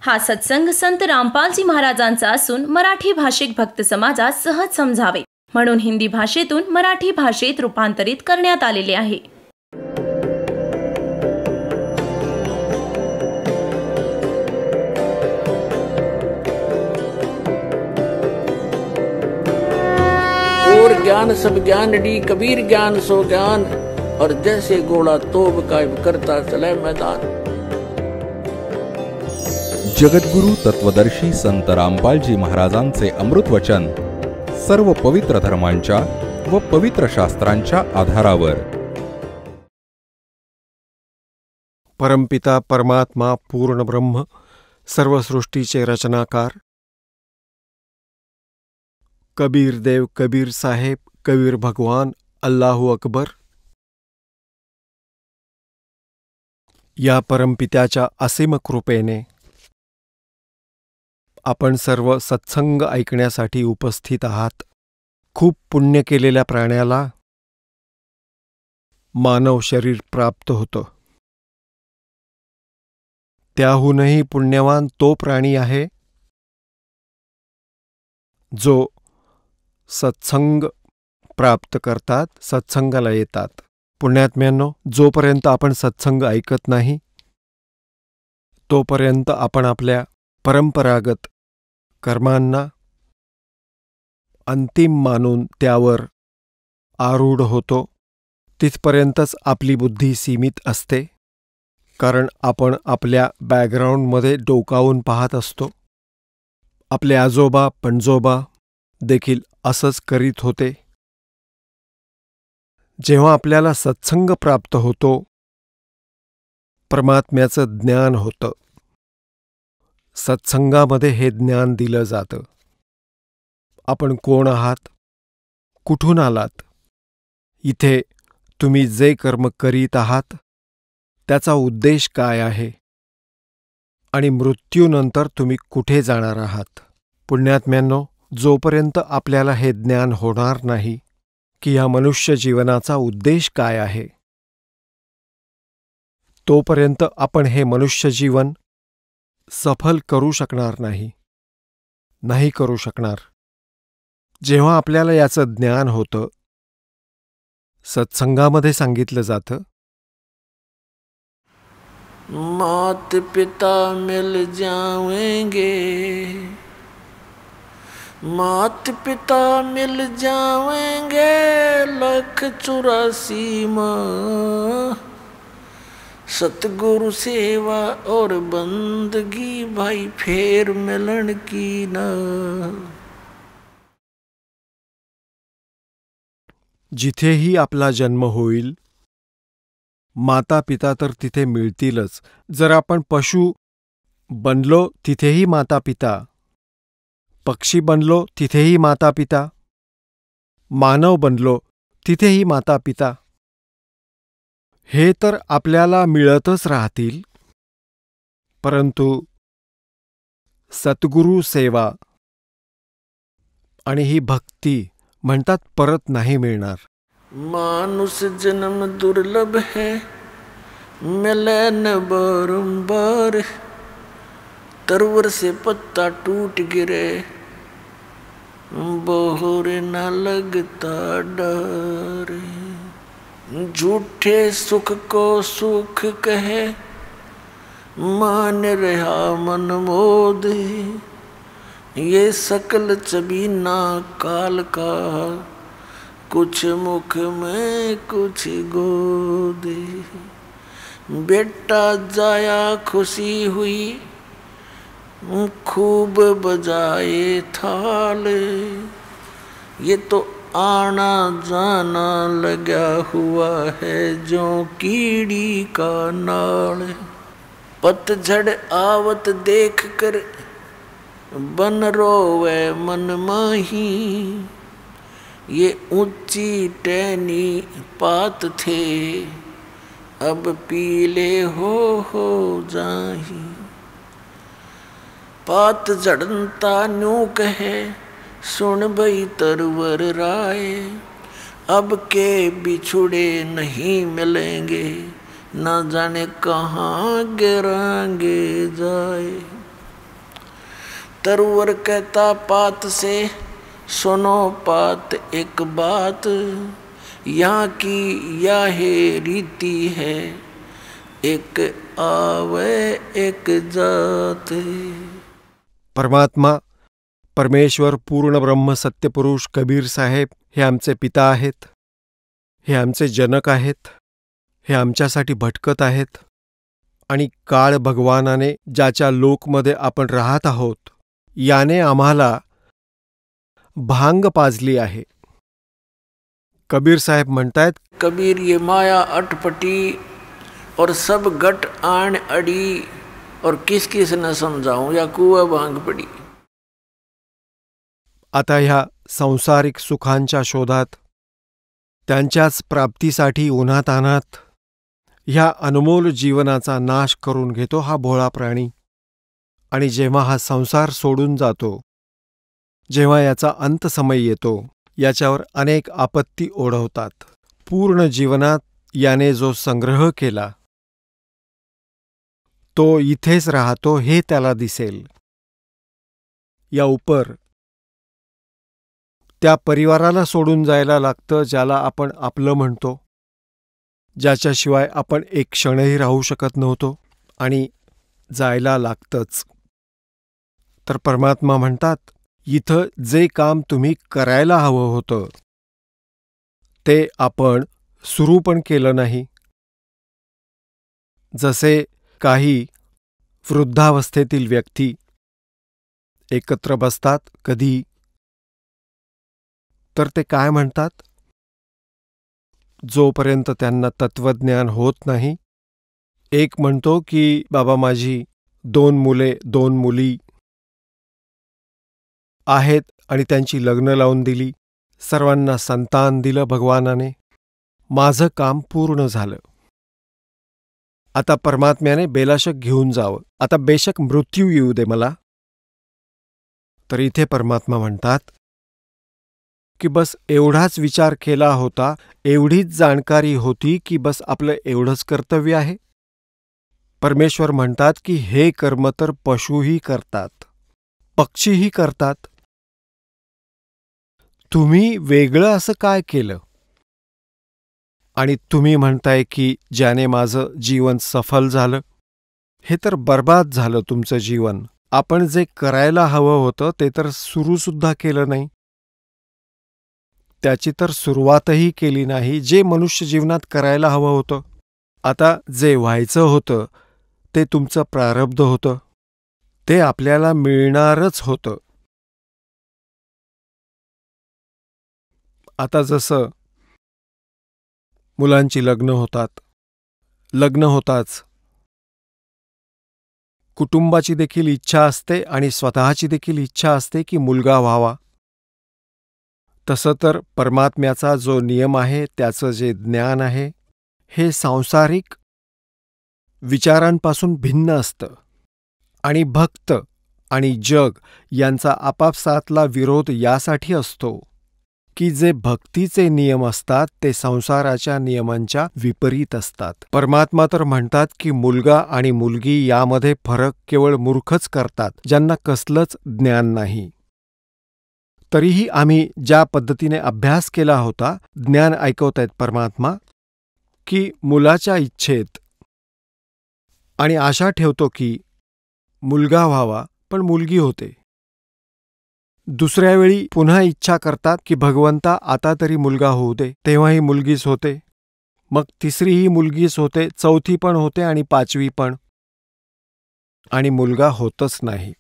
हा सत्संग संत रामपालजी महाराजांचा असून मराठी भाषिक भक्त समाजास सहज समजावे म्हणून हिंदी भाषेतून मराठी भाषेत रूपांतरित करण्यात आलेले आहे. और ज्ञान सब ज्ञान डी कबीर ज्ञान सो ज्ञान और जैसे घोड़ा तोब कायम करता चले मैदान. जगद्गुरु तत्वदर्शी संत रामपालजी महाराजांचे अमृत वचन सर्व पवित्र धर्मांच्या व पवित्र शास्त्रांच्या आधारावर. परमपिता परमात्मा पूर्ण ब्रह्म सर्व सृष्टीचे रचनाकार कबीर देव कबीर साहेब कबीर भगवान अल्लाहू अकबर या परमपित्याच्या असीम कृपेने आपण सर्व सत्संग ऐकण्यासाठी उपस्थित आहात. खूप पुण्य केलेल्या प्राण्याला मानव शरीर प्राप्त होतं. त्याहूनही पुण्यवान तो प्राणी आहे जो सत्संग प्राप्त करतात, सत्संगाला येतात. पुण्यात्म्यांनो, जोपर्यंत आपण सत्संग ऐकत नाही तोपर्यंत आपण आपल्या परंपरागत कर्मांना अंतिम मानून त्यावर आरूढ होतो. तिथपर्यंतच आपली बुद्धी सीमित असते, कारण आपण आपल्या बॅकग्राऊंडमध्ये डोकावून पाहत असतो. आपले आजोबा पणजोबा देखील असंच करीत होते. जेव्हा आपल्याला सत्संग प्राप्त होतो, परमात्म्याचं ज्ञान होतं. सत्संगामध्ये हे ज्ञान दिलं जातं. आपण कोण आहात, कुठून आलात, इथे तुम्ही जे कर्म करीत आहात त्याचा उद्देश काय आहे आणि मृत्यूनंतर तुम्ही कुठे जाणार आहात. पुण्यात्म्यांनो, जोपर्यंत आपल्याला हे ज्ञान होणार नाही की या मनुष्य जीवनाचा उद्देश काय आहे, तोपर्यंत आपण हे मनुष्य जीवन सफल करू शकणार नाही करू शकणार. जेव्हा आपल्याला याचं ज्ञान होतं, सत्संगामध्ये सांगितलं जातं, मात पिता मिल जाएंगे, मात पिता मिल जाएंगे 184 माँ. सतगुरु सेवा और बंदगी भाई फेर मिलन की ना. जिथेही आपला जन्म होईल, माता पिता तर तिथे मिळतीलच. जर आपण पशु बनलो तिथेही माता पिता, पक्षी बनलो तिथेही माता पिता, मानव बनलो तिथेही माता पिता. हे तर आपल्याला मिळतच राहतील, परंतु सद्गुरू सेवा आणि ही भक्ती म्हणतात परत नाही मिळणार. मानुष जन्म दुर्लभ है, मिले न बारंबार. तरवर से पत्ता टूट गिरे, बहोर न लगता डर. झूठे सुख को सुख कहे, मान रहा मन मोद. ये सकल चबीना काल का, कुछ मुख में कुछ गोद. बेटा जाया खुशी हुई, खूब बजाए थाल. ये तो आना जाना लगा हुआ है जो कीड़ी का नाल. पतझड़ आवत देख कर बन रोवे मन माही. ये ऊंची टहनी पात थे, अब पीले हो जाही. पात झड़ता न्यू कहे, सुन भई तरवर राय. अब के बिछुड़े नहीं मिलेंगे, न जाने कहाँ गिरांगे जाए. तरवर कहता पात से, सुनो पात एक बात, यहाँ की यह रीति है, एक आवे एक जात। परमात्मा परमेश्वर पूर्ण ब्रह्म सत्यपुरुष कबीर साहेब हे आमचे पिता आहेत, हे आमचे जनक आहेत, हे आमच्यासाठी भटकत आहेत आणि काळ भगवानाने ज्याच्या लोकमध्ये आपण राहत आहोत याने आम्हाला भांग पाजली आहे। कबीर साहेब म्हणतायत, कबीर ये माया अटपटी और सब गट आण अड़ी, और किस किस न समझाऊं या कुआ भांग पड़ी। आता ह्या सांसारिक सुखांच्या शोधात, त्यांच्याच प्राप्तीसाठी उन्हातान्हात ह्या अनमोल जीवनाचा नाश करून घेतो हा भोळा प्राणी, आणि जेव्हा हा संसार सोडून जातो, जेव्हा याचा अंत समय येतो, याच्यावर अनेक आपत्ती ओढवतात। पूर्ण जीवनात याने जो संग्रह केला तो इथेच राहतो हे त्याला दिसेल। या उपर त्या परिवाराला सोडून जायला लागतं ज्याला आपण आपलं म्हणतो, ज्याच्याशिवाय आपण एक क्षणही राहू शकत नव्हतो, आणि जायला लागतंच। तर परमात्मा म्हणतात, इथं जे काम तुम्ही करायला हवं होतं ते आपण सुरू पण केलं नाही। जसे काही वृद्धावस्थेतील व्यक्ती एकत्र बसतात कधी, तर ते काय म्हणतात, जोपर्यंत त्यांना तत्वज्ञान होत नाही, एक म्हणतो की बाबा माझी 2 मुले 2 मुली आहेत आणि त्यांची लग्न लावून दिली, सर्वांना संतान दिलं भगवानाने, माझं काम पूर्ण झालं। आता परमात्म्याने बेलाशक घेऊन जावं, आता बेशक मृत्यू येऊ दे मला। तर इथे परमात्मा म्हणतात की बस एवढाच विचार केला होता, एवढीच जाणकारी होती की बस आपलं एवढंच कर्तव्य आहे। परमेश्वर म्हणतात की हे कर्म तर पशुही करतात, पक्षीही करतात, तुम्ही वेगळं असं काय केलं? आणि तुम्ही म्हणताय की ज्याने माझं जीवन सफल झालं, हे तर बर्बाद झालं तुमचं जीवन। आपण जे करायला हवं होतं ते तर सुरूसुद्धा केलं नाही, त्याची तर सुरुवातही केली नाही, जे मनुष्य जीवनात करायला हवं होतं। आता जे व्हायचं होतं ते तुमचं प्रारब्ध होतं, ते आपल्याला मिळणारच होतं। आता जसं मुलांची लग्न होतात, लग्न होताच कुटुंबाची देखील इच्छा असते आणि स्वतःची देखील इच्छा असते की मुलगा व्हावा। तसं तर परमात्म्याचा जो नियम आहे, त्याचं जे ज्ञान आहे, हे सांसारिक विचारांपासून भिन्न असतं, आणि भक्त आणि जग यांचा आपापसातला विरोध यासाठी असतो की जे भक्तीचे नियम असतात ते संसाराच्या नियमांच्या विपरीत असतात। परमात्मा तर म्हणतात की मुलगा आणि मुलगी यामध्ये फरक केवळ मूर्खच करतात, ज्यांना कसलंच ज्ञान नाही। तरीही आम्ही ज्या पद्धतीने अभ्यास केला होता, ज्ञान ऐकवतायत परमात्मा की मुलाच्या इच्छेत आणि आशा ठेवतो की मुलगा व्हावा, पण मुलगी होते। दुसऱ्या वेळी पुन्हा इच्छा करतात की भगवंता आता तरी मुलगा होऊ दे, तेव्हाही मुलगीच होते, मग तिसरीही मुलगीच होते, चौथी पण होते आणि 5वी पण, आणि मुलगा होतच नाही।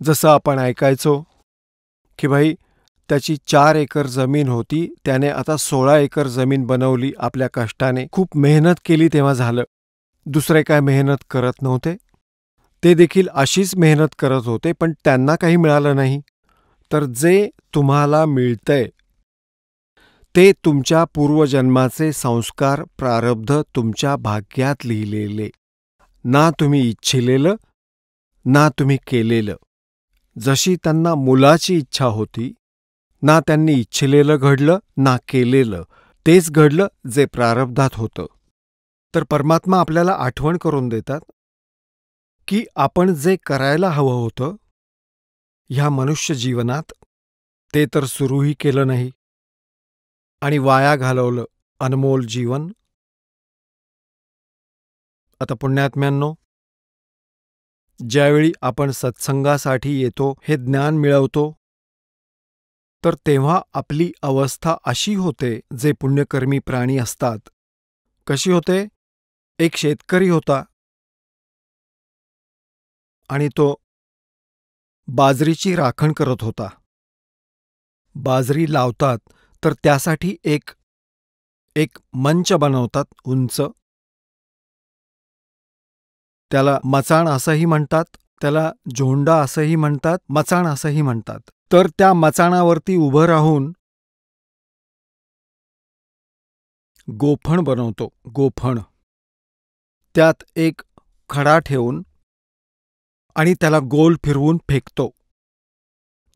जसं आपण ऐकायचो की भाई त्याची 4 एकर जमीन होती, त्याने आता 16 एकर जमीन बनवली आपल्या कष्टाने, खूप मेहनत केली तेव्हा झालं। दुसरे काय मेहनत करत नव्हते, ते देखील अशीच मेहनत करत होते, पण त्यांना काही मिळालं नाही। तर जे तुम्हाला मिळतंय ते तुमच्या पूर्वजन्माचे संस्कार प्रारब्ध तुमच्या भाग्यात लिहिलेले, ना तुम्ही इच्छिलेलं ना तुम्ही केलेलं। जशी त्यांना मुलाची इच्छा होती, ना त्यांनी इच्छिलेलं घडलं ना केलेलं, तेच घडलं जे प्रारब्धात होतं। तर परमात्मा आपल्याला आठवण करून देतात की आपण जे करायला हवं होतं ह्या मनुष्य जीवनात ते तर सुरूही केलं नाही आणि वाया घालवलं अनमोल जीवन. आता पुण्यात्म्यांनो, ज्यावेळी आपण सत्संगासाठी येतो, हे ज्ञान मिळवतो, तर तेव्हा आपली अवस्था अशी होते, जे पुण्यकर्मी प्राणी असतात. कशी होते? एक शेतकरी होता आणि तो बाजरीची राखण करत होता. बाजरी लावतात तर त्यासाठी एक मंच बनवतात उंच. त्याला मचाण असंही म्हणतात, त्याला झोंडा असंही म्हणतात, मचाण असंही म्हणतात. तर त्या मचाणावरती उभं राहून गोफण बनवतो. गोफण त्यात एक खडा ठेवून आणि त्याला गोल फिरवून फेकतो.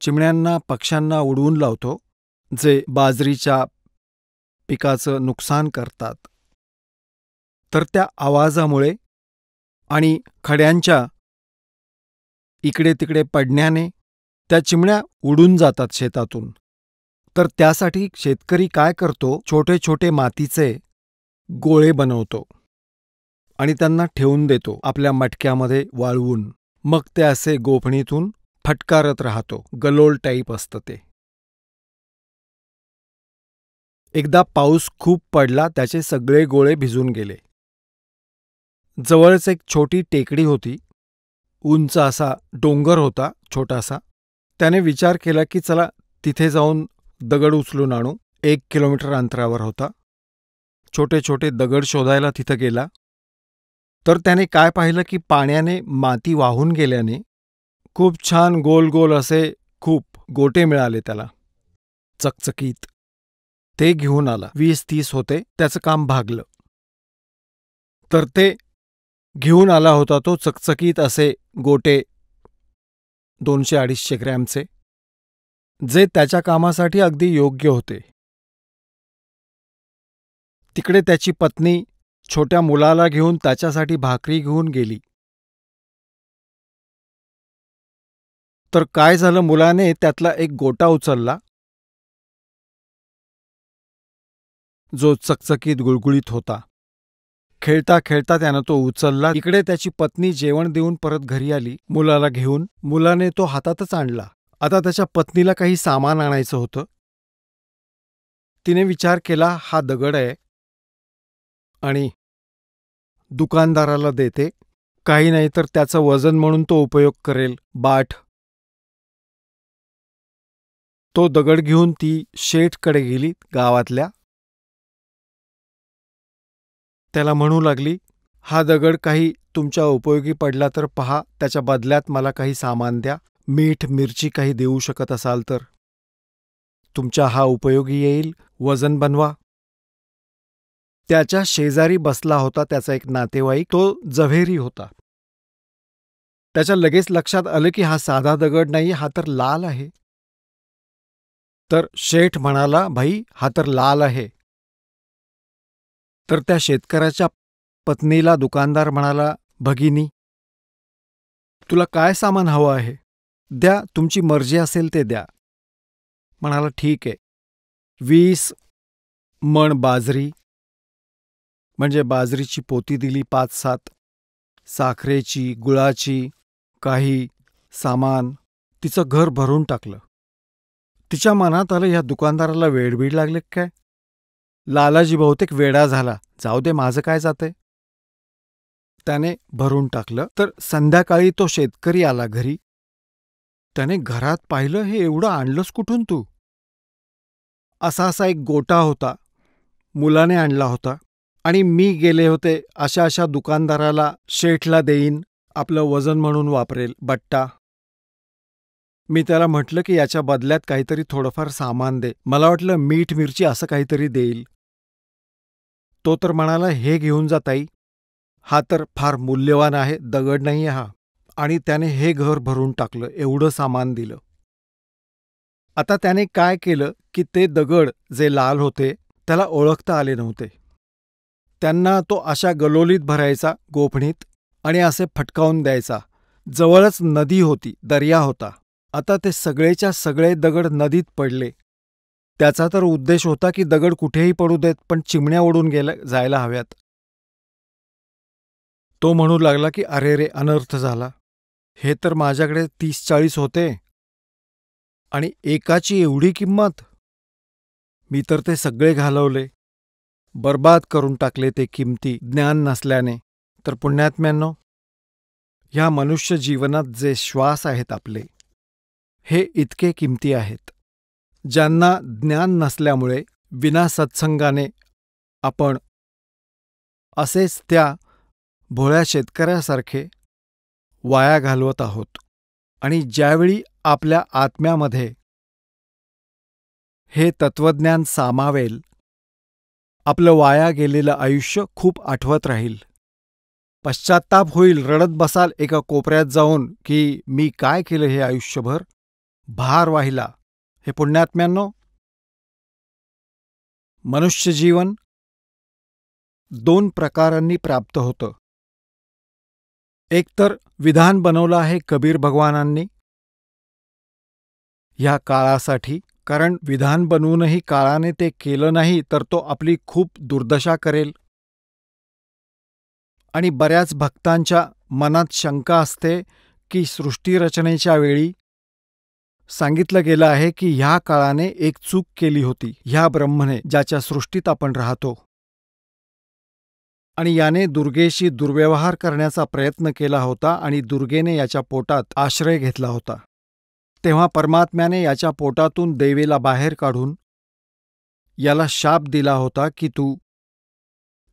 चिमण्यांना, पक्ष्यांना उडवून लावतो, जे बाजरीच्या पिकाचं नुकसान करतात. तर त्या आवाजामुळे आणि खड्यांच्या इकडे तिकडे पडण्याने त्या चिमण्या उडून जातात शेतातून. तर त्यासाठी शेतकरी काय करतो, छोटे छोटे मातीचे गोळे बनवतो आणि त्यांना ठेवून देतो आपल्या मटक्यामध्ये वाळवून. मग ते असे गोफणीतून फटकारत राहतो. गलोल टाईप असतं ते. एकदा पाऊस खूप पडला, त्याचे सगळे गोळे भिजून गेले. जवळच एक छोटी टेकडी होती. उंच असा डोंगर होता छोटासा. त्याने विचार केला की चला तिथे जाऊन दगड उचलून आणू. 1 किलोमीटर अंतरावर होता. छोटे छोटे दगड शोधायला तिथं गेला. तर त्याने काय पाहिलं की पाण्याने माती वाहून गेल्याने खूप छान गोल गोल असे खूप गोटे मिळाले त्याला, चकचकीत. ते घेऊन आला. 20-30 होते. त्याचं काम भागलं. तर ते घेऊन आला होता तो चकचकीत असे गोटे 200-250 ग्रॅमचे, जे त्याच्या कामासाठी अगदी योग्य होते. तिकडे त्याची पत्नी छोट्या मुलाला घेऊन त्याच्यासाठी भाकरी घेऊन गेली. तर काय झालं, मुलाने त्यातला एक गोटा उचलला, जो चकचकीत गुळगुळीत होता. खेळता खेळता त्यानं तो उचलला. इकडे त्याची पत्नी जेवण देऊन परत घरी आली मुलाला घेऊन. मुलाने तो हातातच आणला. आता त्याच्या पत्नीला काही सामान आणायचं होतं. तिने विचार केला, हा दगड आहे आणि दुकानदाराला देते, काही नाही तर त्याचं वजन म्हणून तो उपयोग करेल. बाट. तो दगड घेऊन ती शेठकडे गेली गावातल्या. त्याला म्हणू लागली, हा दगड काही तुमच्या उपयोगी पडला तर पहा, त्याच्या बदल्यात मला काही सामान द्या. मीठ मिरची काही देऊ शकत असाल तर तुमच्या हा उपयोगी येईल. वजन बनवा. त्याच्या शेजारी बसला होता त्याचा एक नातेवाईक. तो जव्हेरी होता. त्याच्या लगेच लक्षात आलं की हा साधा दगड नाही, हा तर लाल आहे. तर शेठ म्हणाला, भाई हा तर लाल आहे. तर त्या शेतकऱ्याच्या पत्नीला दुकानदार म्हणाला, भगिनी तुला काय सामान हवं आहे, द्या, तुमची मर्जी असेल ते द्या. म्हणाला ठीक आहे. 20 मण बाजरी म्हणजे बाजरीची पोती दिली 5-7, साखरेची, गुळाची, काही सामान. तिचं घर भरून टाकलं. तिच्या मनात आलं, या दुकानदाराला वेडबीड लागले काय, लालाजी बहुतेक वेडा झाला, जाऊ दे माझं काय जातंय. त्याने भरून टाकलं. तर संध्याकाळी तो शेतकरी आला घरी. त्याने घरात पाहिलं, हे एवढं आणलंस कुठून तू. असा एक गोटा होता, मुलाने आणला होता आणि मी गेले होते अशा अशा दुकानदाराला, शेठला देईन, आपलं वजन म्हणून वापरेल, बट्टा. मी त्याला म्हटलं की याच्या बदल्यात काहीतरी थोडंफार सामान दे. मला वाटलं मीठ मिरची असं काहीतरी देईल. तो तर म्हणाला, हे घेऊन जा ताई, हा तर फार मूल्यवान आहे, दगड नाही हा. आणि त्याने हे घर भरून टाकलं, एवढं सामान दिलं. आता त्याने काय केलं की ते दगड जे लाल होते त्याला ओळखता आले नव्हते. त्यांना तो अशा गलोलीत भरायचा गोफणीत आणि असे फटकावून द्यायचा. जवळच नदी होती, दर्या होता. आता ते सगळेच्या सगळे दगड नदीत पडले. त्याचा तर उद्देश होता की दगड कुठेही पडू देत, पण चिमण्या उडून जायला हव्यात. तो म्हणू लागला की अरे रे, अनर्थ झाला. हे तर माझ्याकडे 30-40 होते आणि एकाची एवढी किंमत. मी तर ते सगळे घालवले, बर्बाद करून टाकले ते किमती ज्ञान नसल्याने. तर पुण्यात्म्यांनो, ह्या मनुष्य जीवनात जे श्वास आहेत आपले, हे इतके किमती आहेत. ज्यांना ज्ञान नसल्यामुळे विना सत्संगाने आपण असेच त्या भोळ्या शेतकऱ्यासारखे वाया घालवत आहोत. आणि ज्यावेळी आपल्या आत्म्यामध्ये हे तत्वज्ञान सामावेल, आपलं वाया गेलेलं आयुष्य खूप आठवत राहील. पश्चात्ताप होईल, रडत बसाल एका कोपऱ्यात जाऊन की मी काय केलं हे आयुष्यभर, भार वाहिला. हे पुण्यात्म्यांनो, मनुष्य जीवन 2 प्रकारांनी प्राप्त होतं. एक तर विधान बनवलं आहे कबीर भगवानांनी ह्या काळासाठी, कारण विधान बनवूनही काळाने ते केलं नाही तर तो आपली खूप दुर्दशा करेल. आणि बऱ्याच भक्तांच्या मनात शंका असते की सृष्टीरचनेच्या वेळी सांगितलं गेलं आहे की ह्या काळाने एक चूक केली होती ह्या ब्रह्मने, ज्याच्या सृष्टीत आपण राहतो, आणि याने दुर्गेशी दुर्व्यवहार करण्याचा प्रयत्न केला होता आणि दुर्गेने याच्या पोटात आश्रय घेतला होता. तेव्हा परमात्म्याने याच्या पोटातून देवीला बाहेर काढून याला शाप दिला होता की तू,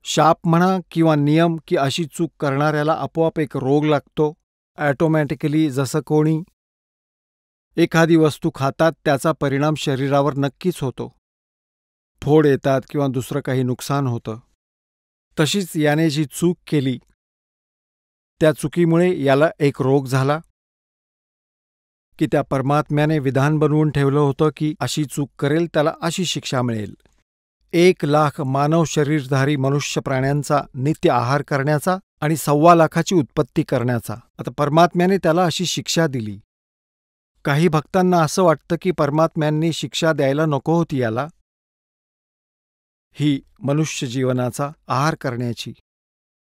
शाप म्हणा किंवा नियम, की अशी चूक करणाऱ्याला आपोआप एक रोग लागतो ॲटोमॅटिकली. जसं कोणी एखादी वस्तू खातात त्याचा परिणाम शरीरावर नक्कीच होतो, फोड येतात किंवा दुसरं काही नुकसान होतं. तशीच याने जी चूक केली त्या चुकीमुळे याला एक रोग झाला की त्या परमात्म्याने विधान बनवून ठेवलं होतं की अशी चूक करेल त्याला अशी शिक्षा मिळेल. 1,00,000 मानव शरीरधारी मनुष्य प्राण्यांचा नित्य आहार करण्याचा आणि 1,25,000ची उत्पत्ती करण्याचा. आता परमात्म्याने त्याला अशी शिक्षा दिली. काही भक्तांना असं वाटतं की परमात्म्यांनी शिक्षा द्यायला नको होती याला, ही मनुष्य जीवनाचा आहार करण्याची.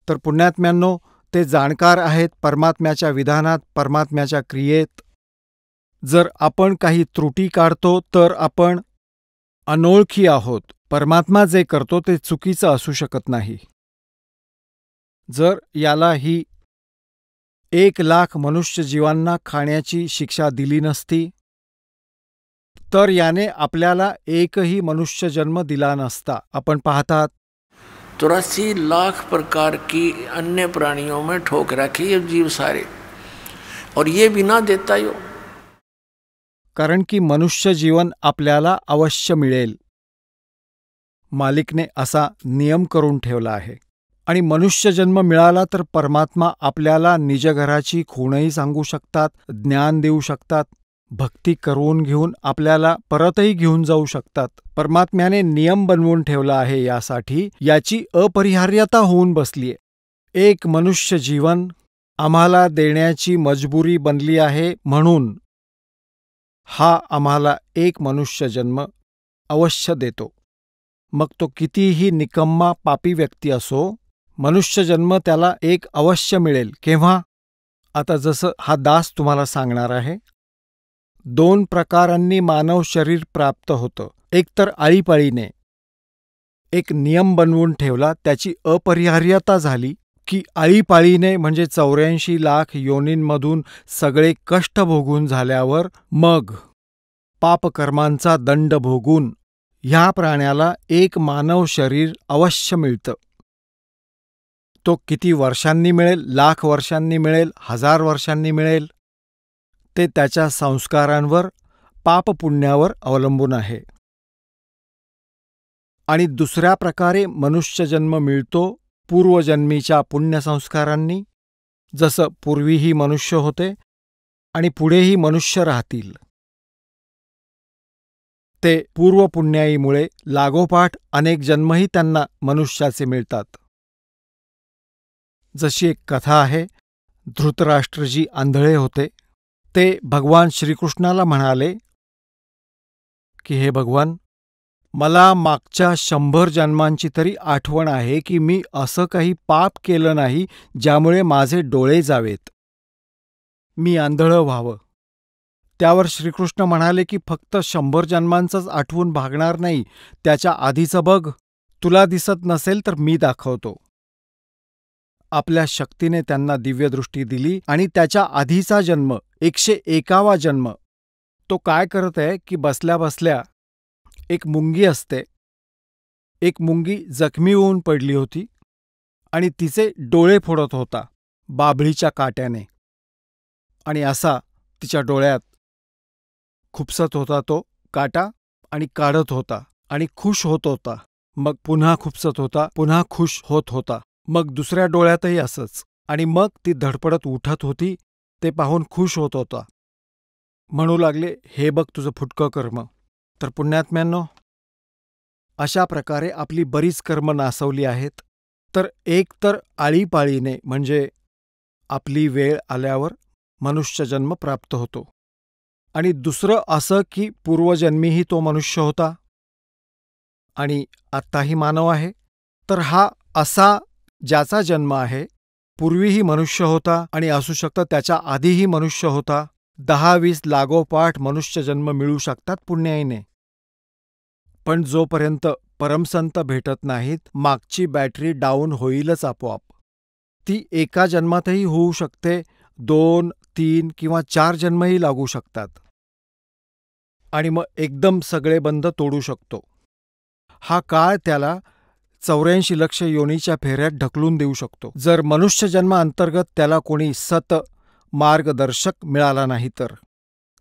तर पुण्यात्म्यांनो, ते जाणकार आहेत परमात्म्याच्या विधानात, परमात्म्याच्या क्रियेत. जर आपण काही त्रुटी काढतो तर आपण अनोळखी आहोत. परमात्मा जे करतो ते चुकीचं असू शकत नाही. जर याला ही 1,00,000 मनुष्य जीवांना खाण्याची शिक्षा दिली नसती तर याने आपल्याला एकही मनुष्य जन्म दिला नसता. आपण पाहतात 83 लाख प्रकार की अन्य प्राणियों में ठोक रखी ये जीव सारे, और ये भी ना देता यो. कारण की मनुष्य जीवन आपल्याला अवश्य मिळेल. मालिकने असा नियम करून ठेवला आहे. आणि मनुष्य जन्म मिळाला तर परमात्मा आपल्याला निजघराची खूणही सांगू शकतात, ज्ञान देऊ शकतात, भक्ती करून घेऊन आपल्याला परतही घेऊन जाऊ शकतात. परमात्म्याने नियम बनवून ठेवला आहे यासाठी, याची अपरिहार्यता होऊन बसलीये. एक मनुष्य जीवन आम्हाला देण्याची मजबुरी बनली आहे, म्हणून हा आम्हाला एक मनुष्य जन्म अवश्य देतो. मग तो कितीही निकम्मा पापी व्यक्ती असो, मनुष्य जन्म त्याला एक अवश्य मिळेल. केव्हा? आता जसं हा दास तुम्हाला सांगणार आहे, 2 प्रकारांनी मानव शरीर प्राप्त होतं. एक तर आळीपाळीने एक नियम बनवून ठेवला, त्याची अपरिहार्यता झाली की आळीपाळीने म्हणजे 84 लाख योनींमधून सगळे कष्ट भोगून झाल्यावर मग पापकर्मांचा दंड भोगून ह्या प्राण्याला एक मानव शरीर अवश्य मिळतं. तो किती वर्षांनी मिळेल, लाख वर्षांनी मिळेल, 1000 वर्षांनी मिळेल, ते त्याच्या संस्कारांवर, पापपुण्यावर अवलंबून आहे. आणि दुसऱ्या प्रकारे मनुष्यजन्म मिळतो पूर्वजन्मीच्या पुण्यसंस्कारांनी. जसं पूर्वीही मनुष्य होते आणि पुढेही मनुष्य राहतील, ते पूर्वपुण्याईमुळे लागोपाठ अनेक जन्मही त्यांना मनुष्याचे मिळतात. जशी एक कथा आहे, धृतराष्ट्रजी आंधळे होते. ते भगवान श्रीकृष्णाला म्हणाले की हे भगवान, मला मागच्या 100 जन्मांची तरी आठवण आहे की मी असं काही पाप केलं नाही ज्यामुळे माझे डोळे जावेत, मी आंधळं व्हावं. त्यावर श्रीकृष्ण म्हणाले की फक्त 100 जन्मांचंच आठवून भागणार नाही, त्याच्या आधीचं बघ. तुला दिसत नसेल तर मी दाखवतो. आपल्या शक्तीने त्यांना दिव्यदृष्टी दिली आणि त्याच्या आधीचा जन्म 101वा जन्म तो काय करत आहे की बसल्या बसल्या एक मुंगी असते. एक मुंगी जखमी होऊन पडली होती आणि तिचे डोळे फोडत होता बाभळीच्या काट्याने, आणि असा तिच्या डोळ्यात खुपसत होता तो काटा आणि काढत होता आणि खुश होत होता. मग पुन्हा खुपसत होता, पुन्हा खुश होत होता. मग दुसऱ्या डोळ्यातही असंच, आणि मग ती धडपडत उठत होती. ते पाहून खुश होत होता. म्हणू लागले, हे बघ तुझं फुटकं कर्म. तर पुण्यात्म्यांनो, अशा प्रकारे आपली बरीच कर्म नासवली आहेत. तर एक तर आळीपाळीने म्हणजे आपली वेळ आल्यावर मनुष्यजन्म प्राप्त होतो, आणि दुसरं असं की पूर्वजन्मीही तो मनुष्य होता आणि आत्ताही मानव आहे. तर हा असा ज्याचा जन्म आहे, पूर्वीही मनुष्य होता आणि असू शकतं त्याच्या आधीही मनुष्य होता. 10-20 लागोपाठ मनुष्यजन्म मिळू शकतात पुण्याईने. पण जोपर्यंत परमसंत भेटत नाहीत, मागची बॅटरी डाऊन होईलच आपोआप. ती एका जन्मातही होऊ शकते, 2, 3 किंवा 4 जन्मही लागू शकतात, आणि मग एकदम सगळे बंध तोडू शकतो. हा काळ त्याला 84 लक्ष योनीच्या फेऱ्यात ढकलून देऊ शकतो, जर मनुष्यजन्माअंतर्गत त्याला कोणी सत मार्गदर्शक मिळाला नाही तर.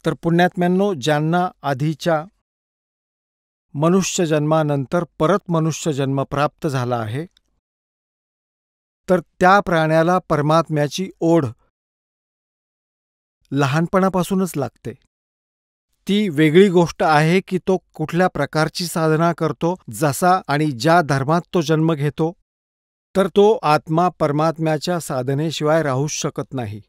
तर पुण्यात्म्यांनो, ज्यांना आधीच्या मनुष्यजन्मानंतर परत मनुष्यजन्म प्राप्त झाला आहे, तर त्या प्राण्याला परमात्म्याची ओढ लहानपणापासूनच लागते. ती वेगळी गोष्ट आहे की तो कुठल्या प्रकारची साधना करतो, जसा आणि ज्या धर्मात तो जन्म घेतो. तर तो आत्मा परमात्म्याच्या साधनेशिवाय राहूच शकत नाही.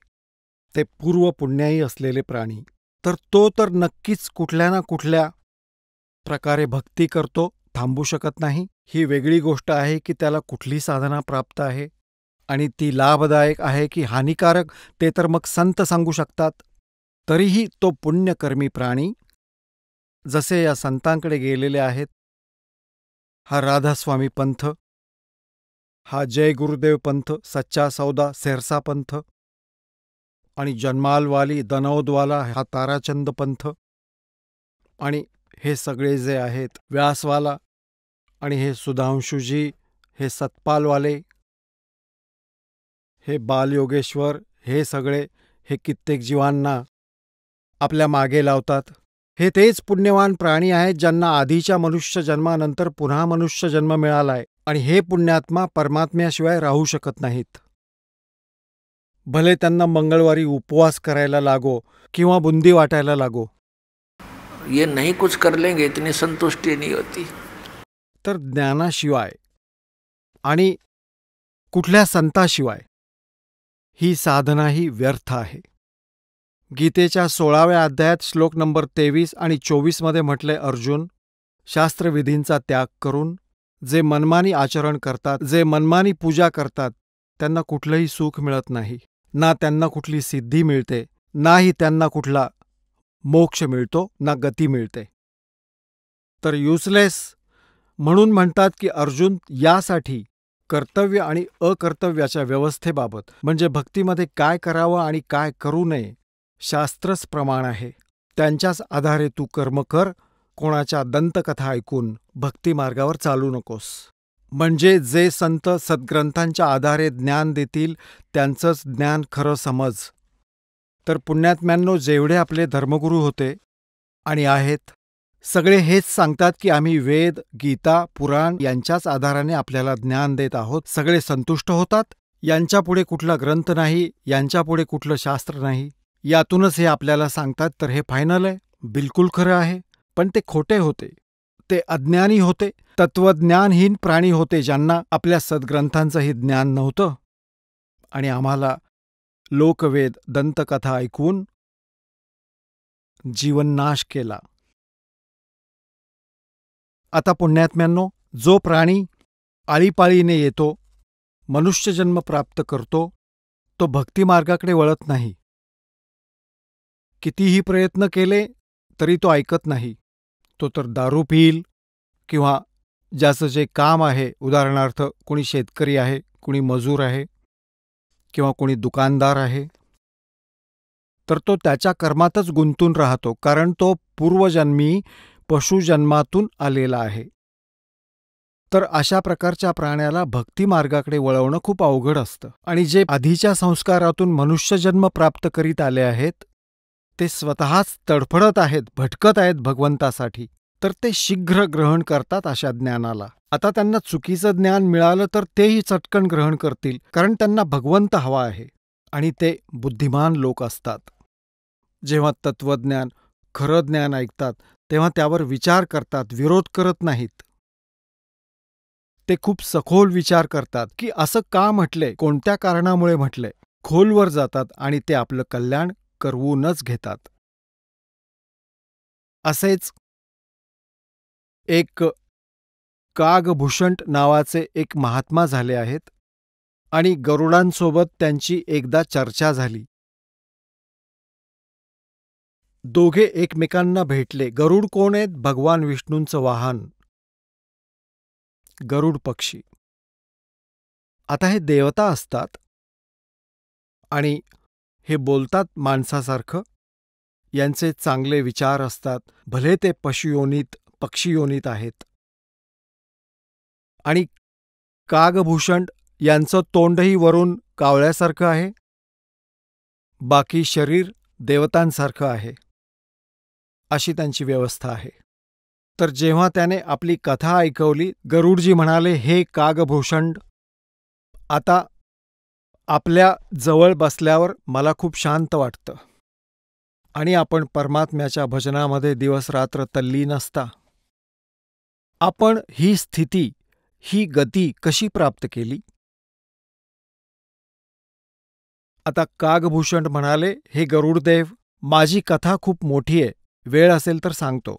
ते पूर्व पुण्याई असलेले प्राणी. तर तो तर नक्कीच कुठल्या ना कुठल्या प्रकारे भक्ती करतो, थांबू शकत नाही. ही वेगळी गोष्ट आहे की त्याला कुठली साधना प्राप्त आहे आणि ती लाभदायक आहे की हानिकारक, ते तर मग संत सांगू शकतात. तरीही तो पुण्यकर्मी प्राणी जसे या संतांकडे गेलेले आहेत, हा राधास्वामी पंथ, हा जय गुरुदेव पंथ, सच्चा सौदा सेरसा पंथ, आणि जन्मालवाली दनौदवाला हा ताराचंद पंथ, आणि हे सगळे जे आहेत व्यासवाला, आणि हे सुधांशुजी, हे सतपालवाले, हे बालयोगेश्वर, हे सगळे हे कित्येक जीवांना आपल्या मागे लावतात. हे तेच पुण्यवान प्राणी आहेत ज्यांना आधीच्या मनुष्यजन्मानंतर पुन्हा मनुष्यजन्म मिळालाय, आणि हे पुण्यात्मा परमात्म्याशिवाय राहू शकत नाहीत. भले त्यांना मंगळवारी उपवास करायला लागो किंवा बुंदी वाटायला लागो, ये नहीं कुछ कर लेंगे इतनी संतुष्टि नहीं होती. तर ज्ञानाशिवाय आणि कुठल्या संताशिवाय ही साधनाही व्यर्थ आहे. गीतेच्या 16व्या अध्यायात श्लोक नंबर 23 आणि 24 मध्ये म्हटले, अर्जुन, शास्त्रविधींचा त्याग करून जे मनमानी आचरण करतात, जे मनमानी पूजा करतात, त्यांना कुठलंही सुख मिळत नाही. ना त्यांना कुठली सिद्धी मिळते, नाही त्यांना कुठला मोक्ष मिळतो, ना गती मिळते. तर युजलेस म्हणून म्हणतात की अर्जुन, यासाठी कर्तव्य आणि अकर्तव्याच्या व्यवस्थेबाबत, म्हणजे भक्तीमध्ये काय करावं आणि काय करू नये, शास्त्रच प्रमाण आहे. त्यांच्याच आधारे तू कर्म कर. कोणाच्या दंतकथा ऐकून भक्तिमार्गावर चालू नकोस. म्हणजे जे संत सद्ग्रंथांच्या आधारे ज्ञान देतील त्यांचंच ज्ञान खरं समज. तर पुण्यात्म्यांनो, जेवढे आपले धर्मगुरू होते आणि आहेत, सगळे हेच सांगतात की आम्ही वेद, गीता, पुराण यांच्याच आधाराने आपल्याला ज्ञान देत आहोत. सगळे संतुष्ट होतात. यांच्यापुढे कुठला ग्रंथ नाही, यांच्यापुढे कुठलं शास्त्र नाही, यातूनच हे आपल्याला सांगतात. तर हे फायनल आहे, बिलकुल खरं आहे. पण ते खोटे होते. ते अज्ञानी होते, तत्वज्ञानहीन प्राणी होते, ज्यांना आपल्या सद्ग्रंथांचंही ज्ञान नव्हतं. आणि आम्हाला लोकवेद, दंतकथा ऐकून जीवननाश केला. आता पुण्यात्म्यांनो, जो प्राणी आळीपाळीने येतो, मनुष्यजन्म प्राप्त करतो, तो भक्तिमार्गाकडे वळत नाही. कितीही प्रयत्न केले तरी तो ऐकत नाही. तो तर दारू पिईल किंवा ज्याचं जे काम आहे, उदाहरणार्थ कोणी शेतकरी आहे, कोणी मजूर आहे किंवा कोणी दुकानदार आहे, तर तो त्याच्या कर्मातच गुंतून राहतो, कारण तो पूर्वजन्मी पशुजन्मातून आलेला आहे. तर अशा प्रकारच्या प्राण्याला भक्तिमार्गाकडे वळवणं खूप अवघड असतं. आणि जे आधीच्या संस्कारातून मनुष्यजन्म प्राप्त करीत आले आहेत, ते स्वतःच तडफडत आहेत, भटकत आहेत भगवंतासाठी, तर ते शीघ्र ग्रहण करतात अशा ज्ञानाला. आता त्यांना चुकीचं ज्ञान मिळालं तर तेही चटकन ग्रहण करतील, कारण त्यांना भगवंत हवा आहे. आणि ते बुद्धिमान लोक असतात. जेव्हा तत्वज्ञान, खरं ज्ञान ऐकतात, तेव्हा त्यावर विचार करतात, विरोध करत नाहीत. ते खूप सखोल विचार करतात की असं का म्हटलंय, कोणत्या कारणामुळे म्हटलंय. खोलवर जातात आणि ते आपलं कल्याण करवूनच घेतात. असेच एक कागभूषण नावाचे एक महात्मा झाले आहेत आणि गरुडांसोबत त्यांची एकदा चर्चा झाली. दोघे एकमेकांना भेटले. गरुड कोण आहेत? भगवान विष्णूंचं वाहन, गरुड पक्षी. आता हे देवता असतात आणि हे बोलतात माणसासारखं. यांचे चांगले विचार असतात, भले ते पशुयोनीत, पक्षीयोनीत आहेत. आणि कागभूषण यांचं तोंडही वरून कावळ्यासारखं आहे, बाकी शरीर देवतांसारखं आहे. अशी त्यांची व्यवस्था आहे. तर जेव्हा त्याने आपली कथा ऐकवली, गरुडजी म्हणाले, हे कागभूषण, आता आपल्या जवळ बसल्यावर मला खूप शांत वाटतं आणि आपण परमात्म्याच्या भजनामध्ये दिवसरात्र तल्लीन असता. आपण ही स्थिती, ही गती कशी प्राप्त केली? आता कागभूषण म्हणाले, हे गरुडदेव, माझी कथा खूप मोठी आहे, वेळ असेल तर सांगतो.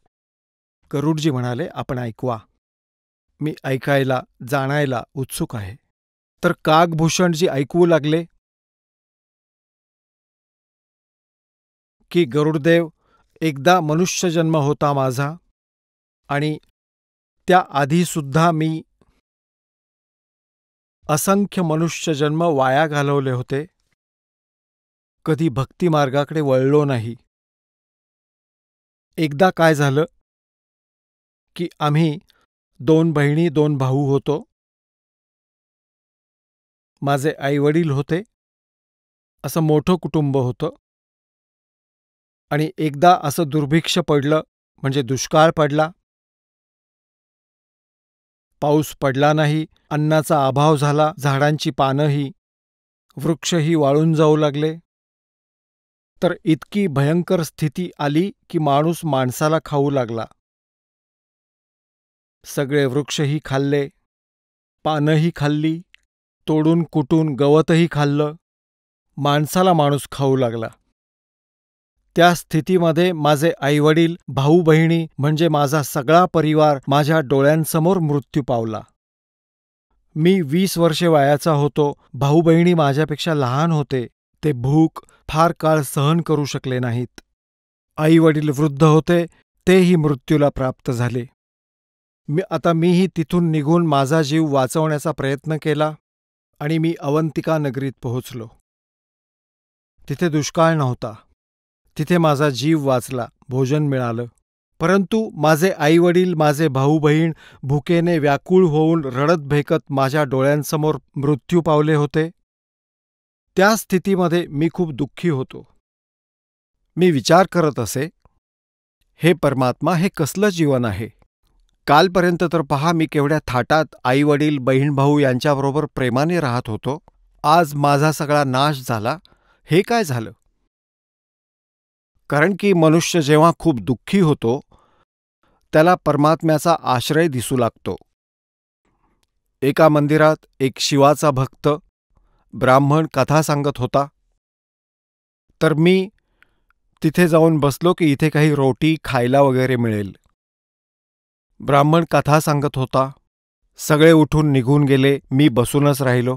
गरुडजी म्हणाले, आपण ऐकवा, मी ऐकायला, जाणायला उत्सुक आहे. तर कागभूषणजी ऐकवू लागले की गरुडदेव, एकदा मनुष्यजन्म होता माझा आणि त्या आधीसुद्धा मी असंख्य मनुष्यजन्म वाया घालवले होते. कधी भक्तिमार्गाकडे वळलो नाही. एकदा काय झालं की आम्ही 2 बहिणी 2 भाऊ होतो. माझे आईवडील होते. असं मोठं कुटुंब होतं. आणि एकदा असं दुर्भिक्ष पडलं, म्हणजे दुष्काळ पडला. पाऊस पडला नाही, अन्नाचा अभाव झाला, झाडांची पानंही, वृक्षही वाळून जाऊ लागले. तर इतकी भयंकर स्थिती आली की माणूस माणसाला खाऊ लागला. सगळे वृक्षही खाल्ले, पानंही खाल्ली, तोडून कुटून गवतही खाल्लं. माणसाला माणूस खाऊ लागला. त्या स्थितीमध्ये माझे आईवडील, भाऊ बहिणी म्हणजे माझा सगळा परिवार माझ्या डोळ्यांसमोर मृत्यू पावला. मी 20 वर्षे वयाचा होतो. भाऊ बहिणी माझ्यापेक्षा लहान होते. ते भूक फार काळ सहन करू शकले नाहीत. आईवडील वृद्ध होते, तेही मृत्यूला प्राप्त झाले. मीही तिथून निघून माझा जीव वाचवण्याचा प्रयत्न केला आणि मी अवंतिका नगरीत पोहोचलो. तिथे दुष्काळ नव्हता. तिथे माझा जीव वाचला, भोजन मिळालं. परंतु माझे आईवडील, माझे भाऊ बहीण भुकेने व्याकुळ होऊन रडत भेकत माझ्या डोळ्यांसमोर मृत्यू पावले होते. त्या स्थितीमध्ये मी खूप दुःखी होतो. मी विचार करत असे, हे परमात्मा, हे कसलं जीवन आहे? कालपर्यंत तर पहा, मी केवढ्या थाटात आईवडील, बहीण भाऊ यांच्याबरोबर प्रेमाने राहत होतो. आज माझा सगळा नाश झाला. हे काय झालं? कारण की मनुष्य जेव्हा खूप दुःखी होतो, त्याला परमात्म्याचा आश्रय दिसू लागतो. एका मंदिरात एक शिवाचा भक्त ब्राह्मण कथा सांगत होता. तर मी तिथे जाऊन बसलो की इथे काही रोटी खायला वगैरे मिळेल. ब्राह्मण कथा सांगत होता. सगळे उठून निघून गेले. मी बसूनच राहिलो.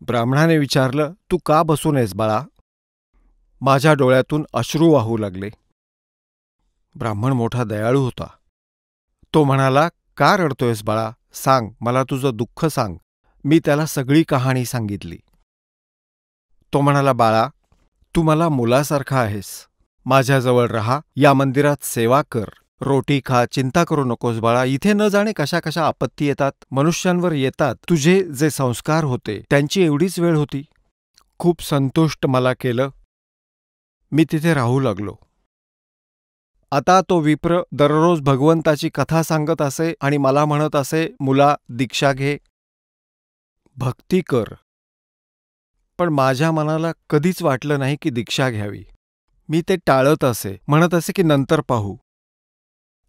ब्राह्मणाने विचारलं, तू का बसून आहेस बाळा? माझ्या डोळ्यातून अश्रू वाहू लागले. ब्राह्मण मोठा दयाळू होता. तो म्हणाला, का रडतोयस बाळा? सांग, मला तुझं दुःख सांग. मी त्याला सगळी कहाणी सांगितली. तो म्हणाला, बाळा, तू मला मुलासारखा आहेस. माझ्याजवळ रहा, या मंदिरात सेवा कर, रोटी खा, चिंता करू नकोस बाळा. इथे न जाणे कशा कशा आपत्ती येतात, मनुष्यांवर येतात. तुझे जे संस्कार होते त्यांची एवढीच वेळ होती. खूप संतुष्ट मला केलं. मी तिथे राहू लागलो. आता तो विप्र दररोज भगवंताची कथा सांगत असे आणि मला म्हणत असे, मुला दीक्षा घे, भक्ती कर. पण माझ्या मनाला कधीच वाटलं नाही की दीक्षा घ्यावी. मी ते टाळत असे, म्हणत असे की नंतर पाहू.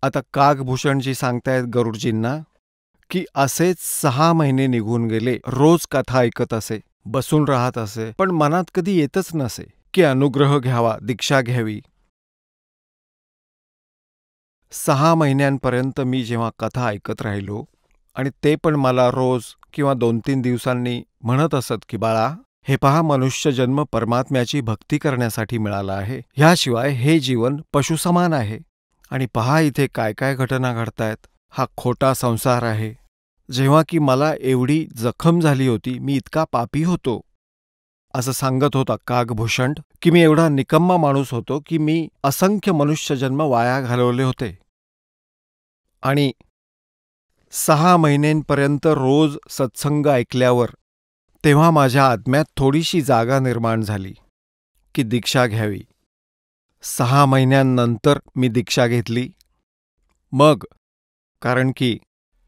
आता कागभूषणजी सांगतायत गरुडजींना की असेच 6 महिने निघून गेले. रोज कथा ऐकत असे, बसून राहत असे, पण मनात कधी येतच नसे की अनुग्रह घ्यावा, दीक्षा घ्यावी. 6 महिन्यांपर्यंत मी जेव्हा कथा ऐकत राहिलो आणि ते पण मला रोज किंवा 2-3 दिवसांनी म्हणत असत की बाळा, हे पहा, मनुष्य जन्म परमात्म्याची भक्ती करण्यासाठी मिळाला आहे. ह्याशिवाय हे जीवन पशुसमान आहे. आणि पहा इथे काय काय घटना घडतायत. हा खोटा संसार आहे. जेव्हा की मला एवढी जखम झाली होती, मी इतका पापी होतो, असं सांगत होता कागभूषण, की मी एवढा निकम्मा माणूस होतो की मी असंख्य मनुष्यजन्म वाया घालवले होते. आणि 6 महिन्यांपर्यंत रोज सत्संग ऐकल्यावर तेव्हा माझ्या आत्म्यात थोडीशी जागा निर्माण झाली की दीक्षा घ्यावी. 6 महिन्यांनंतर मी दीक्षा घेतली. मग कारण की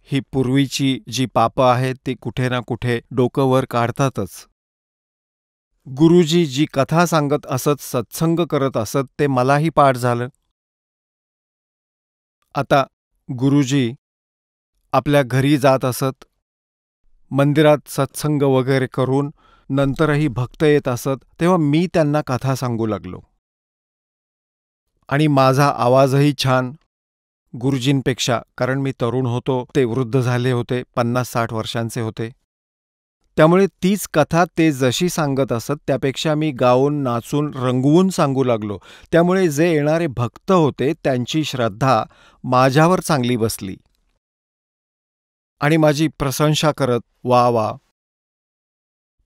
ही पूर्वीची जी पापं आहेत ती कुठे ना कुठे डोकं वर काढतातच. गुरुजी जी कथा सांगत असत, सत्संग करत असत, ते मलाही पाठ झालं. आता गुरुजी आपल्या घरी जात असत, मंदिरात सत्संग वगैरे करून नंतरही भक्त येत असत, तेव्हा मी त्यांना कथा सांगू लागलो. आणि माझा आवाजही छान गुरुजींपेक्षा, कारण मी तरुण होतो, ते वृद्ध झाले होते, 50-60 वर्षांचे होते. त्यामुळे तीच कथा ते जशी सांगत असत त्यापेक्षा मी गाऊन, नाचून, रंगवून सांगू लागलो. त्यामुळे जे येणारे भक्त होते त्यांची श्रद्धा माझ्यावर चांगली बसली आणि माझी प्रशंसा करत, वा वा,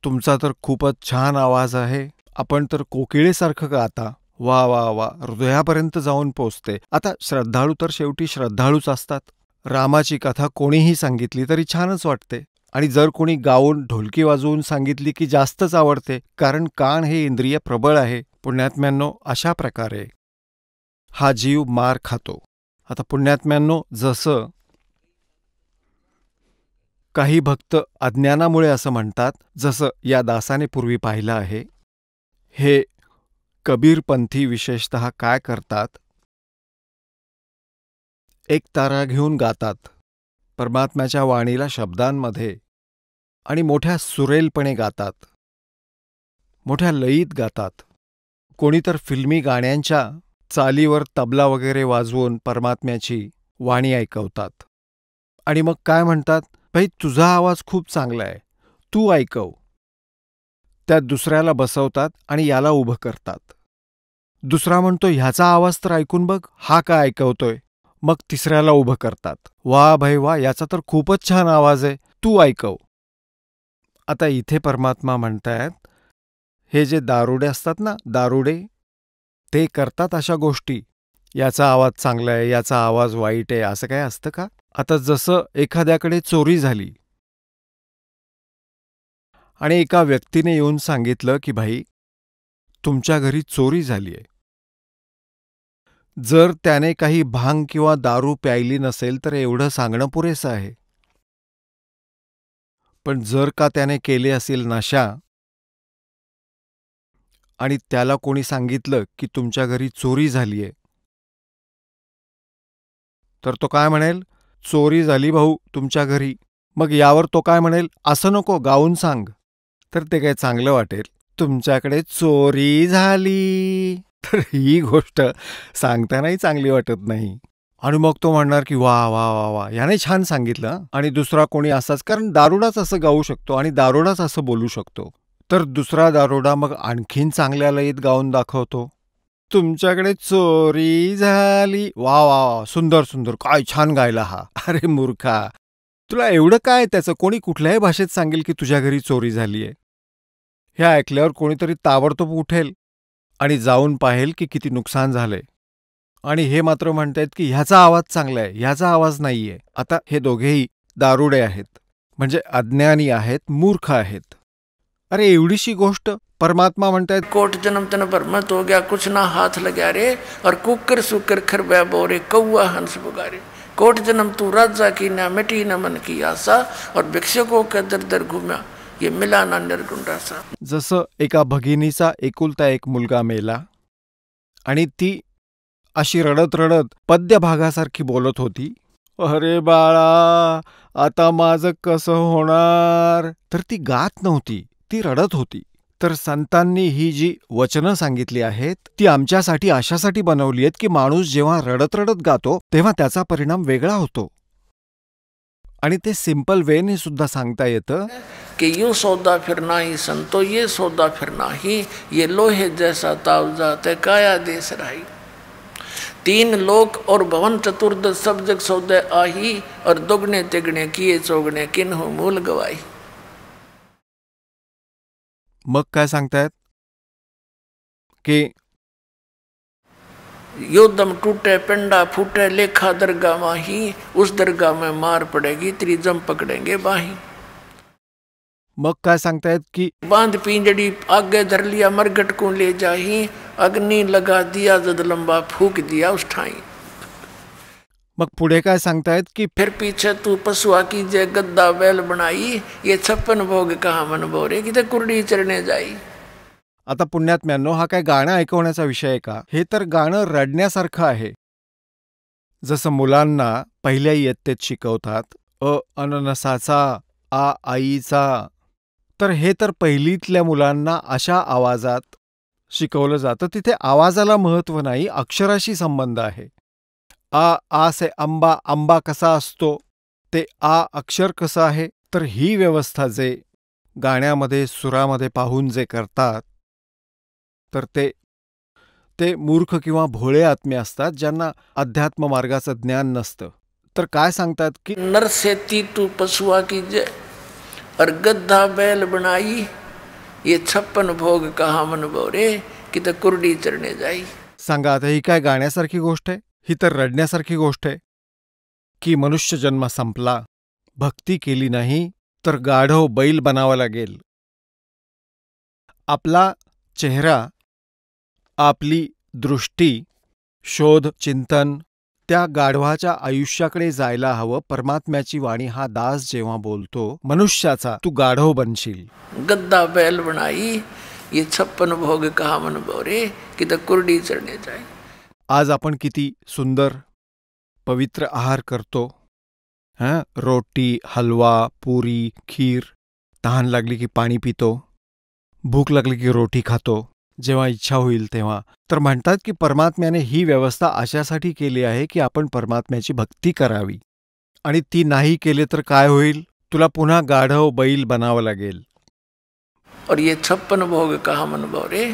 तुमचा तर खूपच छान आवाज आहे, आपण तर कोकिळेसारखं गाता, वा वा वा, हृदयापर्यंत जाऊन पोचते. आता श्रद्धाळू तर शेवटी श्रद्धाळूच असतात. रामाची कथा कोणीही सांगितली तरी छानच वाटते. आणि जर कोणी गाऊन ढोलकी वाजवून सांगितली की जास्तच आवडते, कारण कान हे इंद्रिय प्रबळ आहे. पुण्यात्म्यांनो, अशा प्रकारे हा जीव मार खातो. आता पुण्यात्म्यांनो, जसं काही भक्त अज्ञानामुळे असं म्हणतात, जसं या दासाने पूर्वी पाहिलं आहे, हे कबीरपंथी विशेषतः काय करतात, एक तारा घेऊन गातात परमात्म्याच्या वाणीला शब्दांमध्ये आणि मोठ्या सुरेलपणे गातात, मोठ्या लयीत गातात. कोणी तर फिल्मी गाण्यांच्या चालीवर तबला वगैरे वाजवून परमात्म्याची वाणी ऐकवतात. आणि मग काय म्हणतात, भाई तुझा आवाज खूप चांगला आहे, तू ऐकव. त्यात दुसऱ्याला बसवतात आणि याला उभं करतात. दुसरा म्हणतो, ह्याचा आवाज तर ऐकून बघ, हा का ऐकवतोय. मग तिसऱ्याला उभं करतात, वा भाई वा, याचा तर खूपच छान आवाज आहे, तू ऐकव. आता इथे परमात्मा म्हणतायत, हे जे दारुडे असतात ना, दारुडे, ते करतात अशा गोष्टी. याचा आवाज चांगला आहे, याचा आवाज वाईट आहे, असं काय असतं का? आता जसं एखाद्याकडे चोरी झाली आणि एका व्यक्तीने येऊन सांगितलं की भाई, तुमच्या घरी चोरी झाली आहे. जर त्याने काही भांग किंवा दारू प्यायली नसेल तर एवढं सांगणं पुरेसं आहे. पण जर का त्याने केले असेल नशा आणि त्याला कोणी सांगितलं की तुमच्या घरी चोरी झालीये, तर तो काय म्हणेल, चोरी झाली भाऊ तुमच्या घरी. मग यावर तो काय म्हणेल, असं नको, गाऊन सांग. तर ते काय चांगलं वाटेल, तुमच्याकडे चोरी झाली. तर ही गोष्ट सांगतानाही चांगली वाटत नाही. आणि मग तो म्हणणार की वा वा वा वा, याने छान सांगितलं. आणि दुसरा कोणी असाच, कारण दारुडाच असं गाऊ शकतो आणि दारुडाच असं बोलू शकतो. तर दुसरा दारुडा मग आणखीन चांगल्या लयीत गाऊन दाखवतो. तुमच्याकडे चोरी झाली, वा वा वा, सुंदर सुंदर, काय छान गायला हा. अरे मूर्खा, तुला एवढं काय त्याचं? कोणी कुठल्याही भाषेत सांगेल की तुझ्या घरी चोरी झालीये. हे ऐकल्यावर कोणीतरी ताबडतोब उठेल आणि जाऊन पाहेल की किती नुकसान झालंय. आणि हे मात्र म्हणतायत की ह्याचा आवाज चांगला आहे, ह्याचा आवाज नाहीये. आता हे दोघेही दारुडे आहेत, म्हणजे अज्ञानी आहेत, मूर्ख आहेत. अरे एवढीशी गोष्ट परमात्मा म्हणतायत, कोट जन्म तन पर मत हो गया, कुछ ना हाथ लगा रे, और कुकर सुकर खरबा बोरे, कौआ हंस बुगारे. कोट जन्म तू राजा की ना, मिटी न मन की आशा, और भिक्षकों के दर दर घुम्या, ये मिला ना निर्गुण सा. जसं एका भगिनीचा एकुलता एक मुलगा मेला आणि ती अशी रडत रडत पद्यभागासारखी बोलत होती, अरे बाळा, आता माझं कसं होणार. तर ती गात नव्हती, ती रडत होती. तर संतांनी ही जी वचनं सांगितली आहेत ती आमच्यासाठी अशासाठी बनवली आहेत की माणूस जेव्हा रडत रडत गातो तेव्हा त्याचा परिणाम वेगळा होतो. आणि ते सिंपल वेने सुद्धा सांगता येतं कि यूं सौदा फिर नाही संतो, ये सौदा फिर नाही, ये लोहे जैसा ताव जाते काया देश राही. तीन लोक और भवन चतुर्दश सब जग सौदे आही, और दुगने तिगने किए चौगने किन्हु मूल गवाई. मग काय सांगतायत की यो दम टूटे पिंडा फूटे लेखा दरगाह माही, उस दरगाह में मार पड़ेगी तेरी जम पकड़ेंगे बाही. मग काय सांगतायत की बांध पिंजड़ी आगे धर लिया मरघट को ले जाही, अग्नि लगा दिया जद लंबा फूक दिया उस ठाई. मग पुढे काय सांगतायत की फिर पीछे तू पशुआ की जय गद्दा बैल बनाई, ये 56 भोग कहा मन बोरे कि ते कुरडी चरणे जाई. आता पुण्यात्म्यांनो, हा काय गाणं ऐकवण्याचा विषय आहे का? हे तर गाणं रडण्यासारखं आहे. जसं मुलांना पहिल्या इयत्तेत शिकवतात, अननसाचा, आ आईचा. तर हे तर पहिलीतल्या मुलांना अशा आवाजात शिकवलं जातं. तिथे आवाजाला महत्त्व नाही, अक्षराशी संबंध आहे. आ से आंबा, आंबा कसा असतो, ते आ अक्षर कसं आहे. तर ही व्यवस्था जे गाण्यामध्ये सुरामध्ये पाहून जे करतात तर ते मूर्ख किंवा भोळे आत्मे असतात, ज्यांना अध्यात्म मार्गाचं ज्ञान नसतं. तर काय सांगतात की नरसेती तू पशुआ की जय, और गद्दा बैल बनाई, ये 56 भोग कहा मन बोरे कि ते कुरडी चरणे जाई. सांगा, आता ही काय गाण्यासारखी गोष्ट आहे? ही तर रडण्यासारखी गोष्ट आहे की मनुष्य जन्म संपला, भक्ती केली नाही तर गाढव बैल बनावा लागेल. आपला चेहरा, आपली दृष्टी, शोध, चिंतन त्या गाढवाच्या आयुष्याकडे जायला हवं. परमात्म्याची वाणी हा दास जेव्हा बोलतो मनुष्याचा, तू गाढव बनशील. गद्दा बैल बनाई, ये 56 भोग कहा मन बोरे कि ते कुरडी चरणे जाई. आज आपण किती सुंदर पवित्र आहार करतो. रोटी, हलवा, पुरी, खीर. तहान लागली की पाणी पितो, भूक लागली की रोटी खातो, जेव्हा इच्छा होईल तेव्हा. तर म्हणतात की परमात्म्याने ही व्यवस्था अशासाठी केली आहे की आपण परमात्म्याची भक्ती करावी. आणि ती नाही केली तर काय होईल? तुला पुन्हा गाढव बैल बनावं लागेल. और ये 56 भोग कहा मन बोरे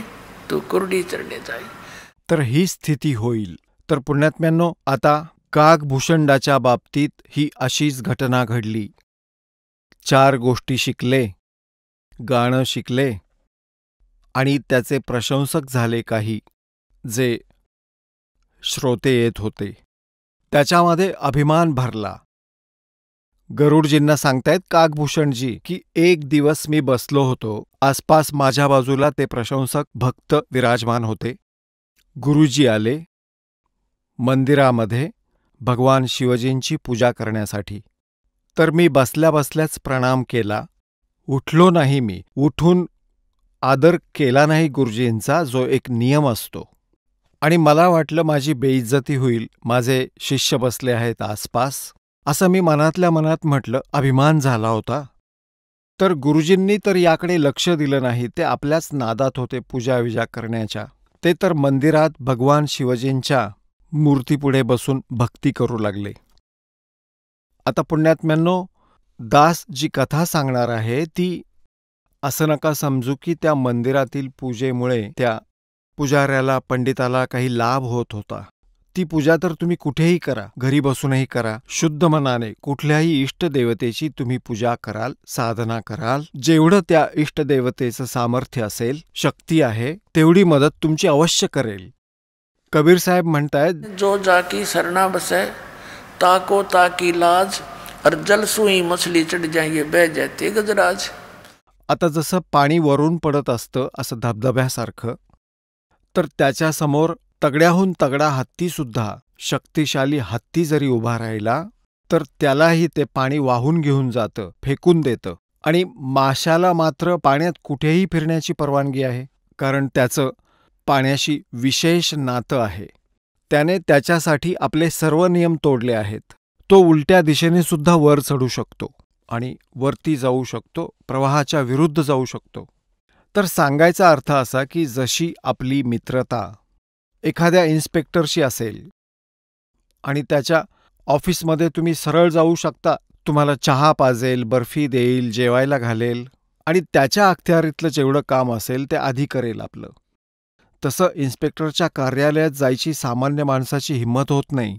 तू कुरडी चरणे जाई. तर ही स्थिती होईल. तर पुण्यात्म्यांनो, आता कागभूषणाच्या बाबतीत ही अशीच घटना घडली. 4 गोष्टी शिकले, गाणं शिकले आणि त्याचे प्रशंसक झाले काही जे श्रोते येत होते. त्याच्यामध्ये अभिमान भरला. गरुडजींना सांगतायत कागभूषणजी की एक दिवस मी बसलो होतो, आसपास माझ्या बाजूला ते प्रशंसक भक्त विराजमान होते. गुरुजी आले मंदिरामध्ये भगवान शिवजींची पूजा करण्यासाठी. तर मी बसल्या बसल्याच प्रणाम केला, उठलो नाही. मी उठून आदर केला नाही गुरुजींचा, जो एक नियम असतो. आणि मला वाटलं माझी बेइज्जती होईल, माझे शिष्य बसले आहेत आसपास, असं मी मनातल्या मनात म्हटलं. अभिमान झाला होता. तर गुरुजींनी तर याकडे लक्ष दिलं नाही, ते आपल्याच नादात होते पूजा विजा करण्याच्या. ते तर मंदिरात भगवान शिवजींच्या मूर्तीपुढे बसून भक्ती करू लागले. आता पुण्यात्म्यांनो, दास जी कथा सांगणार आहे ती असं नका समजू की त्या मंदिरातील पूजेमुळे त्या पुजाऱ्याला, पंडिताला काही लाभ होत होता. ती पूजा तर तुम्ही कुठेही करा, घरी बसूनही करा, शुद्ध मनाने कुठल्याही इष्टदेवतेची तुम्ही पूजा कराल, साधना कराल. जेवढं त्या इष्टदेवतेचं सामर्थ्य असेल, शक्ती आहे, तेवढी मदत तुमची अवश्य करेल. कबीर साहेब म्हणतायत, जो जाकी सरना बसे ताको ताकी लाज, और जल सुई मछली चढ़ जाइए बह जाते गजराज. आता जसं पाणी वरून पडत असतं असं धबधब्यासारखं, तर त्याच्यासमोर तगड्याहून तगडा हत्तीसुद्धा, शक्तिशाली हत्ती जरी उभा राहिला तर त्यालाही ते पाणी वाहून घेऊन जातं, फेकून देतं. आणि माशाला मात्र पाण्यात कुठेही फिरण्याची परवानगी आहे, कारण त्याचं पाण्याशी विशेष नातं आहे. त्याने त्याच्यासाठी आपले सर्व नियम तोडले आहेत. तो उलट्या दिशेने सुद्धा वर चढू शकतो आणि वरती जाऊ शकतो, प्रवाहाच्या विरुद्ध जाऊ शकतो. तर सांगायचा अर्थ असा की जशी आपली मित्रता एखाद्या इन्स्पेक्टरशी असेल आणि त्याच्या ऑफिसमध्ये तुम्ही सरळ जाऊ शकता, तुम्हाला चहा पाजेल, बर्फी देईल, जेवायला घालेल आणि त्याच्या अखत्यारीतलं जेवढं काम असेल ते आधी करेल आपलं, तसं इन्स्पेक्टरच्या कार्यालयात जायची सामान्य माणसाची हिंमत होत नाही.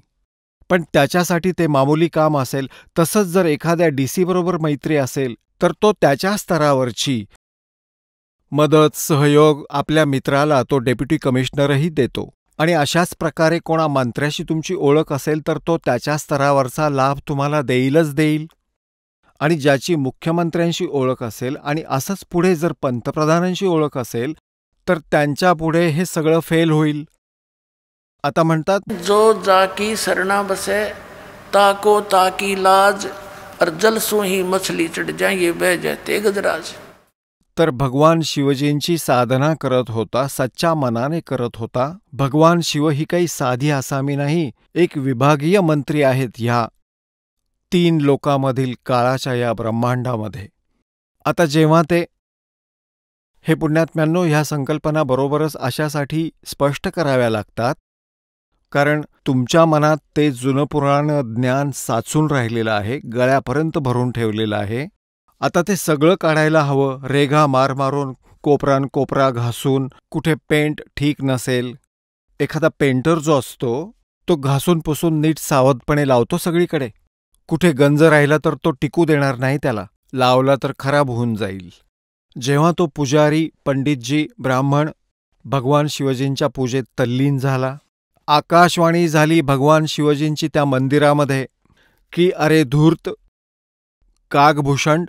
पण त्याच्यासाठी ते मामूली काम असेल. तसंच जर एखाद्या DC बरोबर मैत्री असेल तर तो त्याच्या स्तरावरची मदत, सहयोग आपल्या मित्राला तो डेप्युटी कमिशनरही देतो. आणि अशाच प्रकारे कोणा मंत्र्याशी तुमची ओळख असेल तर तो त्याच्या स्तरावरचा लाभ तुम्हाला देईलच देईल. आणि ज्याची मुख्यमंत्र्यांशी ओळख असेल आणि असंच पुढे जर पंतप्रधानांशी ओळख असेल तर त्यांच्या पुढे हे सगळं फेल होईल. आता म्हणतात, जो जाकी सरना बसे ताको ताकी लाज, और जल सुही मछली चढ़ जाइए बह जाते गजराज. तर भगवान शिवजींची साधना करत होता, सच्च्या मनाने करत होता. भगवान शिव ही काही साधी आसामी नाही, एक विभागीय मंत्री आहेत ह्या 3 लोकांमधील काळाच्या या ब्रह्मांडामध्ये. आता जेव्हा ते हे पुण्यात्म्यांनो, ह्या संकल्पना बरोबरच अशासाठी स्पष्ट कराव्या लागतात कारण तुमच्या मनात ते जुनं पुराण ज्ञान साचून राहिलेलं आहे, गळ्यापर्यंत भरून ठेवलेलं आहे. आता ते सगळं काढायला हवं. रेघा मार मारून, कोपरान कोपरा घासून, कुठे पेंट ठीक नसेल, एखादा पेंटर जो असतो तो घासून पुसून नीट सावधपणे लावतो सगळीकडे. कुठे गंज राहिला तर तो टिकू देणार नाही, त्याला लावला तर खराब होऊन जाईल. जेव्हा तो पुजारी, पंडितजी, ब्राह्मण भगवान शिवजींच्या पूजेत तल्लीन झाला, आकाशवाणी झाली भगवान शिवजींची त्या मंदिरामध्ये की अरे धूर्त, कागभूषण,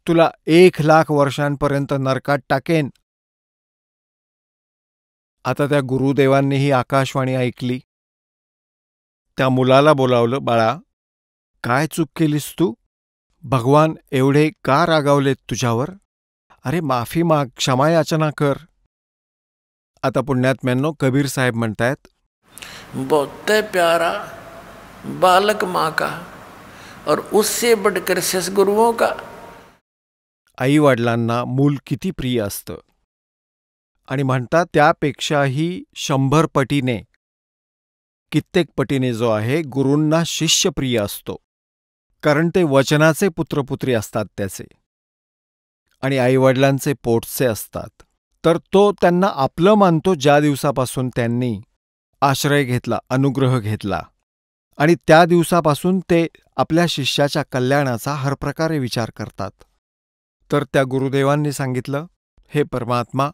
तुला 1,00,000 वर्षांपर्यंत नरकात टाकेन. आता त्या गुरुदेवांनी ही आकाशवाणी ऐकली. त्या मुलाला बोलावलं, बाळा, काय चूक केलीस तू? भगवान एवढे का रागावलेत तुझ्यावर? अरे माफी माग, क्षमायाचना कर. आता पुण्यात्म्यांनो, कबीर साहेब म्हणतायत, बहुत प्यारा बालक माँ का और उससे बढ़कर सद्गुरुओं का. आई वडिलांना मूल किती प्रिय असतं आणि म्हणतात त्यापेक्षाही 100 पटीने, कित्येक पटीने जो आहे गुरूंना शिष्य प्रिय असतो, कारण ते वचनाचे पुत्रपुत्री असतात त्याचे आणि आईवडिलांचे पोटचे असतात. तर तो त्यांना आपलं मानतो ज्या दिवसापासून त्यांनी आश्रय घेतला, अनुग्रह घेतला. आणि त्या दिवसापासून ते आपल्या शिष्याच्या कल्याणाचा हर प्रकारे विचार करतात. तर त्या गुरुदेवांनी सांगितलं, हे परमात्मा,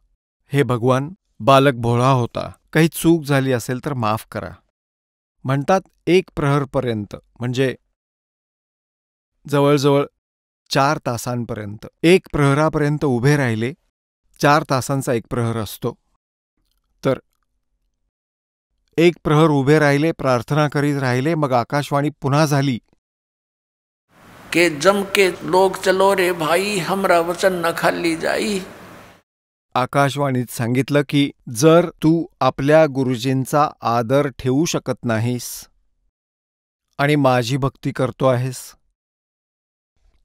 हे भगवान, बालक भोळा होता, काही चूक झाली असेल तर माफ करा. म्हणतात 1 प्रहरपर्यंत, म्हणजे जवळजवळ 4 तासांपर्यंत, 1 प्रहरापर्यंत उभे राहिले. 4 तासांचा 1 प्रहर असतो. तर 1 प्रहर उभे राहिले, प्रार्थना करीत राहिले. मग आकाशवाणी पुन्हा झाली के जम के लोग चलो रे भाई, हमरा वचन न खाली जाई. आकाशवाणीत सांगितलं की जर तू आपल्या गुरुजींचा आदर ठेवू शकत नाहीस आणि माझी भक्ती करतो आहेस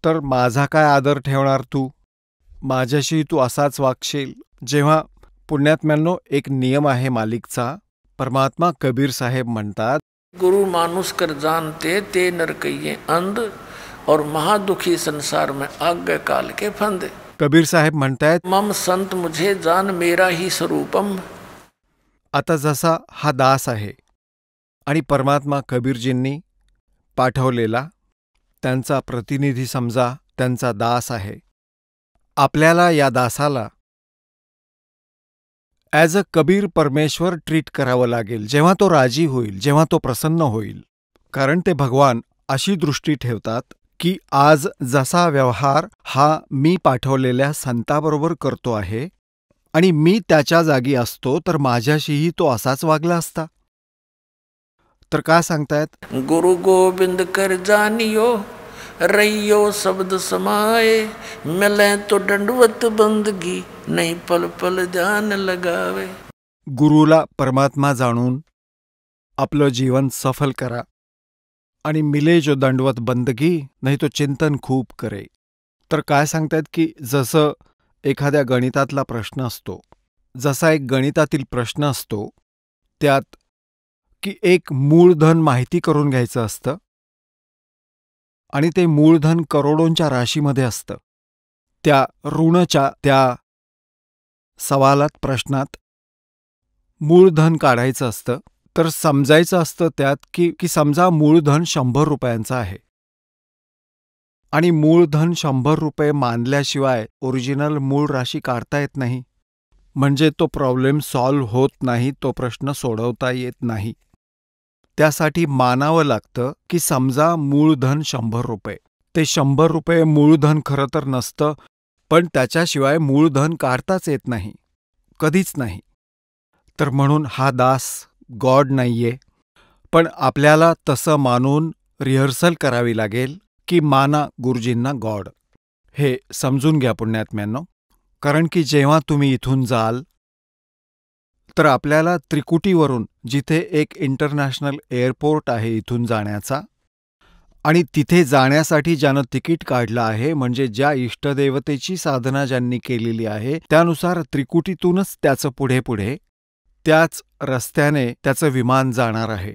तर माझा काय आदर ठेवणार तू? माझ्याशी तू असाच वागशील. जेव्हा पुण्यात्म्यांनो, एक नियम आहे मालिकचा. परमात्मा कबीर साहेब म्हणतात, गुरु मानुष कर जानते ते नर कहिए अंध और महादुखी संसार में आज्ञा काल के फंदे. कबीर साहेब म्हणतायत, मम संत मुझे जान मेरा ही स्वरूपम. आता जसा हा दास आहे आणि परमात्मा कबीरजींनी पाठवलेला त्यांचा प्रतिनिधी समजा, त्यांचा दास आहे. आपल्याला या दासाला ॲज अ कबीर परमेश्वर ट्रीट करावं लागेल, जेव्हा तो राजी होईल, जेव्हा तो प्रसन्न होईल. कारण ते भगवान अशी दृष्टी ठेवतात की आज जसा व्यवहार हा मी पाठवलेल्या संताबरोबर करतो आहे आणि मी त्याच्या जागी असतो तर माझ्याशीही तो असाच वागला असता. तर का सांगतायत? गुरु गोविंद कर जानियो रहियो शब्द समाए मिले तो दंडवत बंदगी नहीं पल पल ध्यान लगावे. गुरुला परमात्मा जाणून आपलं जीवन सफल करा आणि मिले जो दंडवत बंदगी नाही तो चिंतन खूप करे. तर काय सांगतायत की जसं एखाद्या गणितातला प्रश्न असतो, जसा एक गणितातील प्रश्न असतो, त्यात की एक मूळधन माहिती करून घ्यायचं असतं आणि ते मूळधन करोडोंच्या राशीमध्ये असतं. त्या ऋणच्या त्या सवालात, प्रश्नात मूळधन काढायचं असतं. तर समजायचं असतं त्यात की समजा मूळधन 100 रुपयांचं आहे आणि मूळधन 100 रुपये मानल्याशिवाय ओरिजिनल मूळ राशी काढता येत नाही. म्हणजे तो प्रॉब्लेम सॉल्व्ह होत नाही, तो प्रश्न सोडवता येत नाही. त्यासाठी मानावं लागतं की समजा मूळधन 100 रुपये. ते 100 रुपये मूळधन खरं तर नसतं, पण त्याच्याशिवाय मूळधन काढताच येत नाही, कधीच नाही. तर म्हणून हा दास गॉड नाहीये, पण आपल्याला तसं मानून रिहर्सल करावी लागेल की माना गुरुजींना गॉड. हे समजून घ्या पुण्यात्म्यांनो. कारण की जेव्हा तुम्ही इथून जाल तर आपल्याला त्रिकुटीवरून, जिथे एक इंटरनॅशनल एअरपोर्ट आहे इथून जाण्याचा, आणि तिथे जाण्यासाठी ज्यानं तिकीट काढलं आहे, म्हणजे ज्या इष्टदेवतेची साधना ज्यांनी केलेली आहे, त्यानुसार त्रिकुटीतूनच त्याचं पुढे पुढे त्याच रस्त्याने त्याचं विमान जाणार आहे.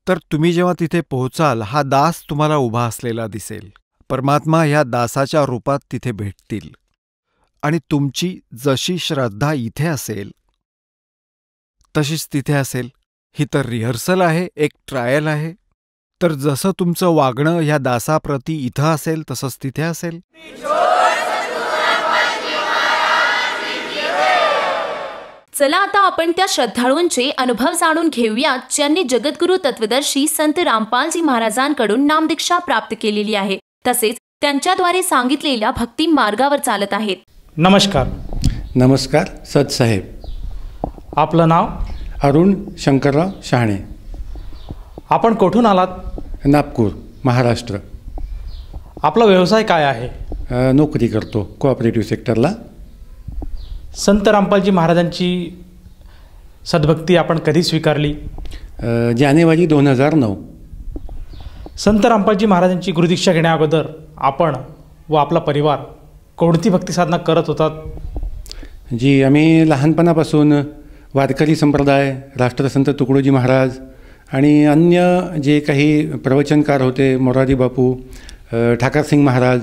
तर तुम्ही जेव्हा तिथे पोहोचाल, हा दास तुम्हाला उभा असलेला दिसेल. परमात्मा ह्या दासाच्या रूपात तिथे भेटतील आणि तुमची जशी श्रद्धा इथे असेल तशीच तिथे असेल. ही तर रिहर्सल आहे, एक ट्रायल आहे. तर जसं तुमचं वागणं ह्या दासाप्रती इथं असेल तसंच तिथे असेल. चला आता आपण त्या श्रद्धाळूंचे अनुभव जाणून घेऊयात ज्यांनी जगद्गुरु तत्वदर्शी संत रामपालजी महाराजांकडून नामदीक्षा प्राप्त केलेली आहे, तसेच त्यांच्याद्वारे सांगितलेल्या भक्ती मार्गावर चालत आहेत. नमस्कार. नमस्कार सतसाहेब. आपलं नाव? अरुण शंकरराव शहाणे. आपण कुठून आलात? नागपूर, महाराष्ट्र. आपला व्यवसाय काय आहे? नोकरी करतो कोऑपरेटिव्ह सेक्टरला. संत रामपालजी महाराजांची सद्भक्ती आपण कधी स्वीकारली? जानेवारी 2009. संत रामपालजी महाराजांची गुरुदीक्षा घेण्याअगोदर आपण व आपला परिवार कोणती भक्ती साधना करत होतात? जी, आम्ही लहानपणापासून वारकरी संप्रदाय, राष्ट्रसंत तुकडोजी महाराज आणि अन्य जे काही प्रवचनकार होते, मोरारी बापू, ठाकरसिंग महाराज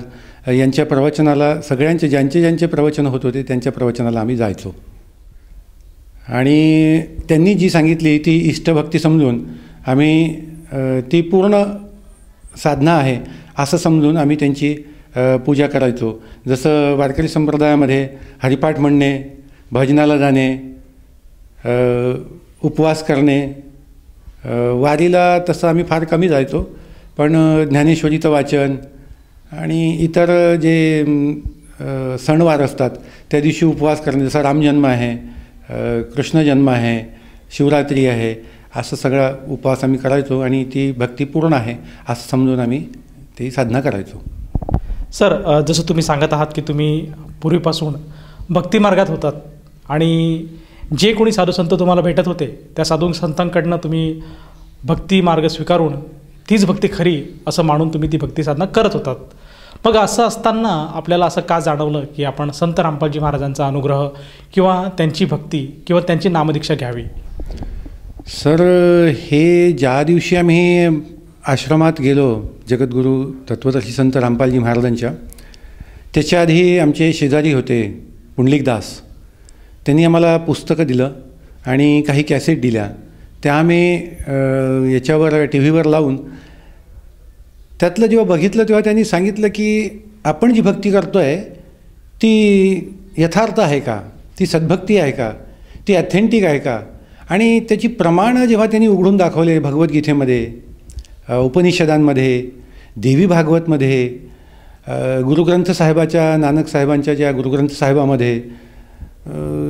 यांच्या प्रवचनाला, सगळ्यांचे ज्यांचे प्रवचन होत होते त्यांच्या प्रवचनाला आम्ही जायचो. आणि त्यांनी जी सांगितली ती इष्टभक्ती समजून आम्ही ती पूर्ण साधना आहे असं समजून आम्ही त्यांची पूजा करायचो. जसं वारकरी संप्रदायामध्ये हरिपाठ म्हणणे, भजनाला जाणे, उपवास करणे, वारीला तसं आम्ही फार कमी जायचो, पण ज्ञानेश्वरीचं वाचन आणि इतर जे सणवार असतात त्या दिवशी उपवास करणे, जसा रामजन्म आहे, कृष्णजन्म आहे, शिवरात्री आहे, असं सगळा उपवास आम्ही करायचो आणि ती भक्ती पूर्ण आहे असं समजून आम्ही ती साधना करायचो. सर, जसं तुम्ही सांगत आहात की तुम्ही पूर्वीपासून भक्तिमार्गात होतात आणि जे कोणी साधुसंत तुम्हाला भेटत होते त्या साधू संतांकडनं तुम्ही भक्ती मार्ग स्वीकारून तीच भक्ती खरी असं मानून तुम्ही ती भक्ती साधना करत होतात. मग असं असताना आपल्याला असं का जाणवलं की आपण संत रामपालजी महाराजांचा अनुग्रह किंवा त्यांची भक्ती किंवा त्यांची नामदीक्षा घ्यावी? सर, हे ज्या दिवशी आम्ही आश्रमात गेलो जगद्गुरू तत्वदर्शी संत रामपालजी महाराजांच्या, त्याच्या आधी आमचे शेजारी होते पुंडलिकदास. त्यांनी आम्हाला पुस्तकं दिलं आणि काही कॅसेट दिल्या. त्या आम्ही याच्यावर टी व्हीवर लावून त्यातलं जेव्हा बघितलं तेव्हा त्यांनी सांगितलं की आपण जी भक्ती करतो आहे ती यथार्थ आहे का, ती सद्भक्ती आहे का, ती ॲथेंटिक आहे का. आणि त्याची प्रमाणं जेव्हा त्यांनी उघडून दाखवले भगवद्गीतेमध्ये, उपनिषदांमध्ये, देवी भागवतमध्ये, गुरुग्रंथ साहेबाच्या, नानक साहेबांच्या ज्या गुरुग्रंथ साहेबामध्ये,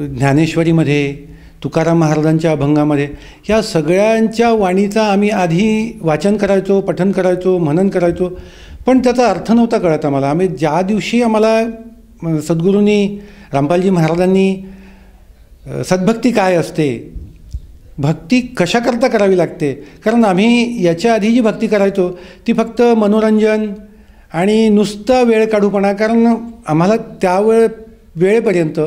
ज्ञानेश्वरीमध्ये, तुकाराम महाराजांच्या अभंगामध्ये, या सगळ्यांच्या वाणीचा आम्ही आधी वाचन करायचो, पठन करायचो, मनन करायचो, पण त्याचा अर्थ नव्हता कळत आम्हाला. आम्ही ज्या दिवशी आम्हाला सद्गुरूंनी, रामपालजी महाराजांनी सद्भक्ती काय असते, भक्ती कशाकरता करावी लागते, कारण आम्ही याच्या आधी जी भक्ती करायचो ती फक्त मनोरंजन आणि नुसता वेळ काढूपणा, कारण आम्हाला वेळेपर्यंत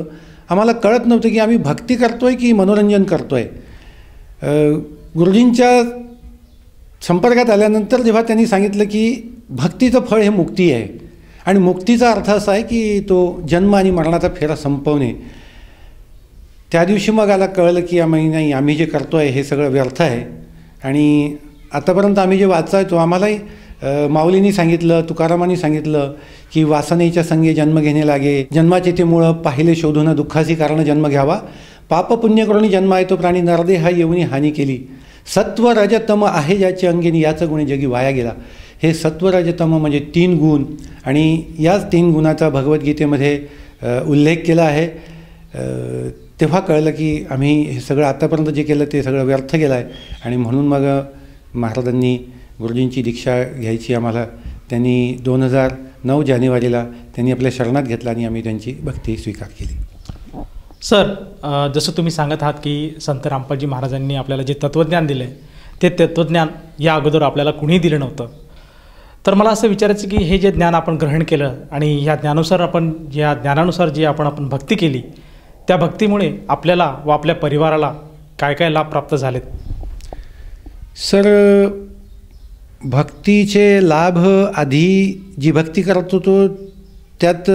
आम्हाला कळत नव्हतं की आम्ही भक्ती करतो आहे की मनोरंजन करतो आहे. गुरुजींच्या संपर्कात आल्यानंतर जेव्हा त्यांनी सांगितलं की भक्तीचं फळ हे मुक्ती आहे आणि मुक्तीचा अर्थ असा आहे की तो जन्म आणि मरणाचा फेरा संपवणे, त्या दिवशी मग आला कळलं की आम्ही जे करतो आहे हे सगळं व्यर्थ आहे. आणि आतापर्यंत आम्ही जे वाचायचो आम्हालाही माऊलींनी सांगितलं, तुकारामांनी सांगितलं की वासनेच्या संगे जन्म घेणे लागे, जन्माचे ते मुळं पाहिले शोधून दुःखाची कारण जन्म घ्यावा, पाप पुण्य करून जन्म आहे तो प्राणी नरदेह येऊनी हानी केली, सत्व रजतम आहे ज्याचे अंगेनी याचं गुणे जगी वाया गेला. हे सत्व रजतम म्हणजे 3 गुण आणि याच 3 गुणाचा भगवद्गीतेमध्ये उल्लेख केला आहे. तेव्हा कळलं की आम्ही हे सगळं आतापर्यंत जे केलं ते सगळं व्यर्थ केलं आहे. आणि म्हणून मग महाराजांनी गुरुजींची दीक्षा घ्यायची आम्हाला त्यांनी 2009 जानेवारीला त्यांनी आपल्या शरणात घेतला आणि आम्ही त्यांची भक्ती स्वीकार केली. सर, जसं तुम्ही सांगत आहात की संत रामपालजी महाराजांनी आपल्याला जे तत्त्वज्ञान दिलं आहे ते तत्त्वज्ञान या अगोदर आपल्याला कुणीही दिलं नव्हतं. तर मला असं विचारायचं की हे जे ज्ञान आपण ग्रहण केलं आणि या ज्ञानानुसार जी आपण भक्ती केली, त्या भक्तीमुळे आपल्याला व आपल्या परिवाराला काय काय लाभ प्राप्त झालेत? सर, भक्तीचे लाभ आधी जी भक्ती करत होतो त्यात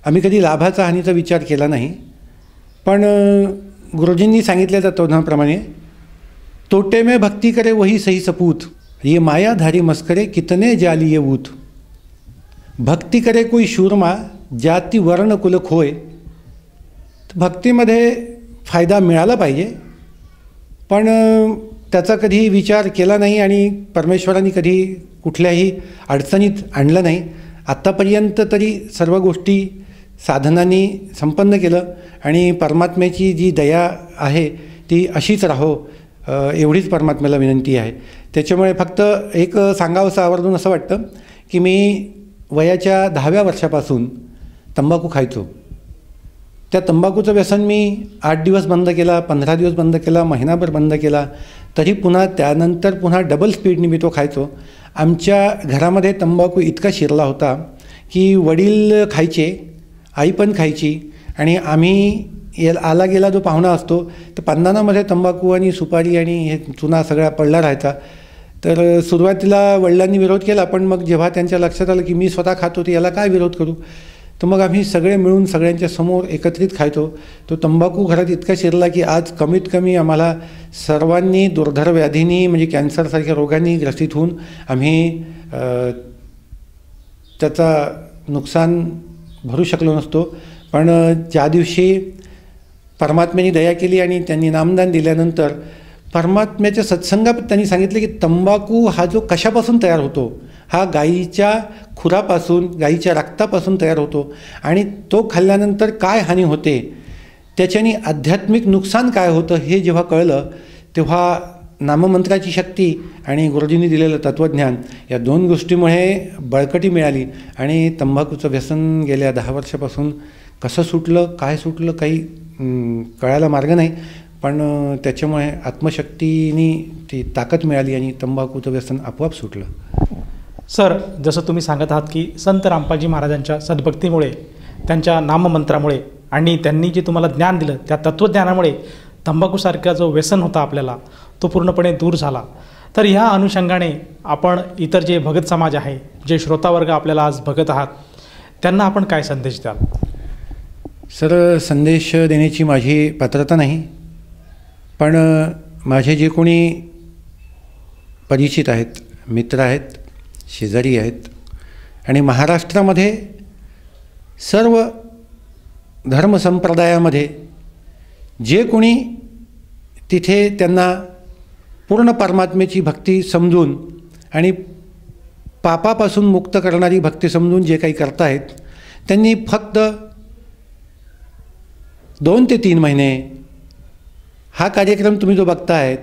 आम्ही कधी लाभाचा हानीचा विचार केला नाही. पण गुरुजींनी सांगितल्या तत्त्वज्ञानाप्रमाणे तोटे में भक्ती करे वही सही सपूत, ये मायाधारी मस्करे कितने जाली ये ऊत, भक्ती करे कोई शूरमा जाती वर्ण कुल खोय. भक्तीमध्ये फायदा मिळाला पाहिजे पण त्याचा कधी विचार केला नाही आणि परमेश्वरांनी कधी कुठल्याही अडचणीत आणलं नाही. आत्तापर्यंत तरी सर्व गोष्टी साधनांनी संपन्न केलं आणि परमात्म्याची जी दया आहे ती अशीच राहो एवढीच परमात्म्याला विनंती आहे. त्याच्यामुळे फक्त एक सांगावंसं आवर्जून असं वाटतं की मी वयाच्या 10व्या वर्षापासून तंबाखू खायचो. त्या तंबाखूचं व्यसन मी 8 दिवस बंद केला, 15 दिवस बंद केला, महिनाभर बंद केला, तरी त्यानंतर पुन्हा डबल स्पीडने मी तो खायचो. आमच्या घरामध्ये तंबाखू इतका शिरला होता की वडील खायचे, आई पण खायची आणि आम्ही आला गेला जो पाहुणा असतो तर पांदानामध्ये तंबाखू आणि सुपारी आणि हे चुना सगळा पडला राहायचा. तर सुरुवातीला वडिलांनी विरोध केला, पण मग जेव्हा त्यांच्या लक्षात आलं की मी स्वतः खातो तर याला काय विरोध करू, तर मग आम्ही सगळे मिळून सगळ्यांच्या समोर एकत्रित खायचो. तो तंबाखू घरात इतका शिरला की आज कमीत कमी आम्हाला सर्वांनी दुर्धर व्याधींनी म्हणजे कॅन्सरसारख्या रोगांनी ग्रसित होऊन आम्ही त्याचा नुकसान भरू शकलो नसतो. पण ज्या दिवशी परमात्म्याने दया केली आणि त्यांनी नामदान दिल्यानंतर परमात्म्याच्या सत्संगात त्यांनी सांगितलं की तंबाखू हा जो कशापासून तयार होतो, हा गाईच्या खुरापासून, गाईच्या रक्तापासून तयार होतो आणि तो खाल्ल्यानंतर काय हानी होते, त्याच्याने आध्यात्मिक नुकसान काय होतं हे जेव्हा कळलं तेव्हा नाममंत्राची शक्ती आणि गुरुजींनी दिलेलं तत्त्वज्ञान या 2 गोष्टीमुळे बळकटी मिळाली आणि तंबाखूचं व्यसन गेल्या 10 वर्षापासून कसं सुटलं, काय सुटलं काही कळायला मार्ग नाही. पण त्याच्यामुळे आत्मशक्तीने ती ताकद मिळाली आणि तंबाखूचं व्यसन आपोआप सुटलं. सर, जसं तुम्ही सांगत आहात की संत रामपालजी महाराजांच्या सद्भक्तीमुळे, त्यांच्या नाममंत्रामुळे आणि त्यांनी जे तुम्हाला ज्ञान दिलं त्या तत्त्वज्ञानामुळे तंबाखूसारखा जो व्यसन होता आपल्याला तो पूर्णपणे दूर झाला. तर ह्या अनुषंगाने आपण इतर जे भगत समाज आहे, जे श्रोतावर्ग आपल्याला आज बघत आहात, त्यांना आपण काय संदेश द्याल? सर, संदेश देण्याची माझी पात्रता नाही, पण माझे जे कोणी परिचित आहेत, मित्र आहेत, शेजारी आहेत आणि महाराष्ट्रामध्ये सर्व धर्मसंप्रदायामध्ये जे कोणी तिथे त्यांना पूर्ण परमात्म्याची भक्ती समजून आणि पापापासून मुक्त करणारी भक्ती समजून जे काही करतायत, त्यांनी फक्त 2 ते 3 महिने हा कार्यक्रम तुम्ही जो बघतायत,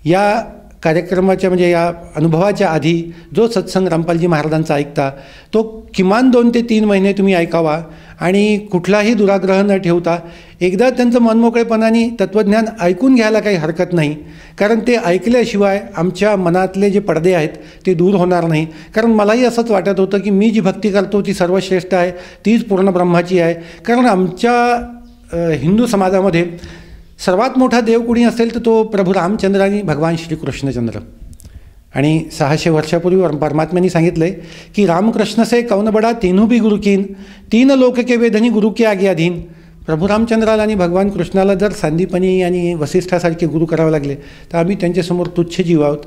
या कार्यक्रमाच्या म्हणजे या अनुभवाच्या आधी जो सत्संग रामपालजी महाराजांचा ऐकता तो किमान 2 ते 3 महिने तुम्ही ऐकावा आणि कुठलाही दुराग्रह न ठेवता एकदा त्यांचं मनमोकळेपणाने तत्त्वज्ञान ऐकून घ्यायला काही हरकत नाही. कारण ते ऐकल्याशिवाय आमच्या मनातले जे पडदे आहेत ते दूर होणार नाही. कारण मलाही असंच वाटत होतं की मी जी भक्ती करतो ती सर्वश्रेष्ठ आहे, तीच पूर्ण ब्रह्माची आहे. कारण आमच्या हिंदू समाजामध्ये सर्वात मोठा देव कुणी असेल तर तो प्रभू रामचंद्र आणि भगवान श्रीकृष्णचंद्र. आणि 600 वर्षापूर्वी परमात्म्यांनी सांगितलं आहे की रामकृष्ण से कौन बडा तीनू भी गुरु कीन, 3 लोक के वेधनी गुरु के आगे अधीन. प्रभू रामचंद्राला आणि भगवान कृष्णाला जर सांदीपनी आणि वसिष्ठासारखे गुरु करावे लागले तर आम्ही त्यांच्यासमोर तुच्छ जीव आहोत.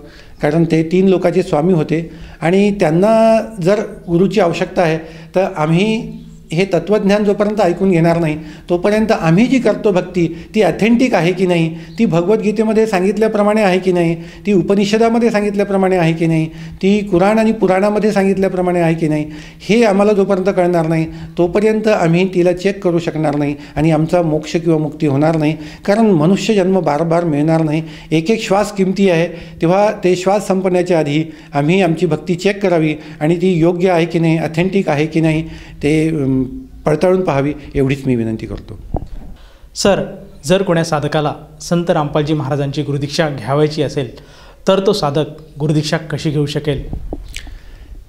कारण ते 3 लोकाचे स्वामी होते आणि त्यांना जर गुरुची आवश्यकता आहे तर आम्ही हे तत्त्वज्ञान जोपर्यंत ऐकून घेणार नाही तोपर्यंत आम्ही जी करतो भक्ती ती ऑथेंटिक आहे की नाही, ती भगवद्गीतेमध्ये सांगितल्याप्रमाणे आहे की नाही, ती उपनिषदामध्ये सांगितल्याप्रमाणे आहे की नाही, ती कुराण आणि पुराणामध्ये सांगितल्याप्रमाणे आहे की नाही, हे आम्हाला जोपर्यंत कळणार नाही तोपर्यंत आम्ही तिला चेक करू शकणार नाही आणि आमचा मोक्ष किंवा मुक्ती होणार नाही. कारण मनुष्य जन्म बार मिळणार नाही. एक एक श्वास किमती आहे, तेव्हा ते श्वास संपण्याच्या आधी आम्ही आमची भक्ती चेक करावी आणि ती योग्य आहे की नाही, ऑथेंटिक आहे की नाही ते पडताळून पाहावी, एवढीच मी विनंती करतो. सर, जर कोण्या साधकाला संत रामपालजी महाराजांची गुरुदीक्षा घ्यावायची असेल तर तो साधक गुरुदीक्षा कशी घेऊ शकेल?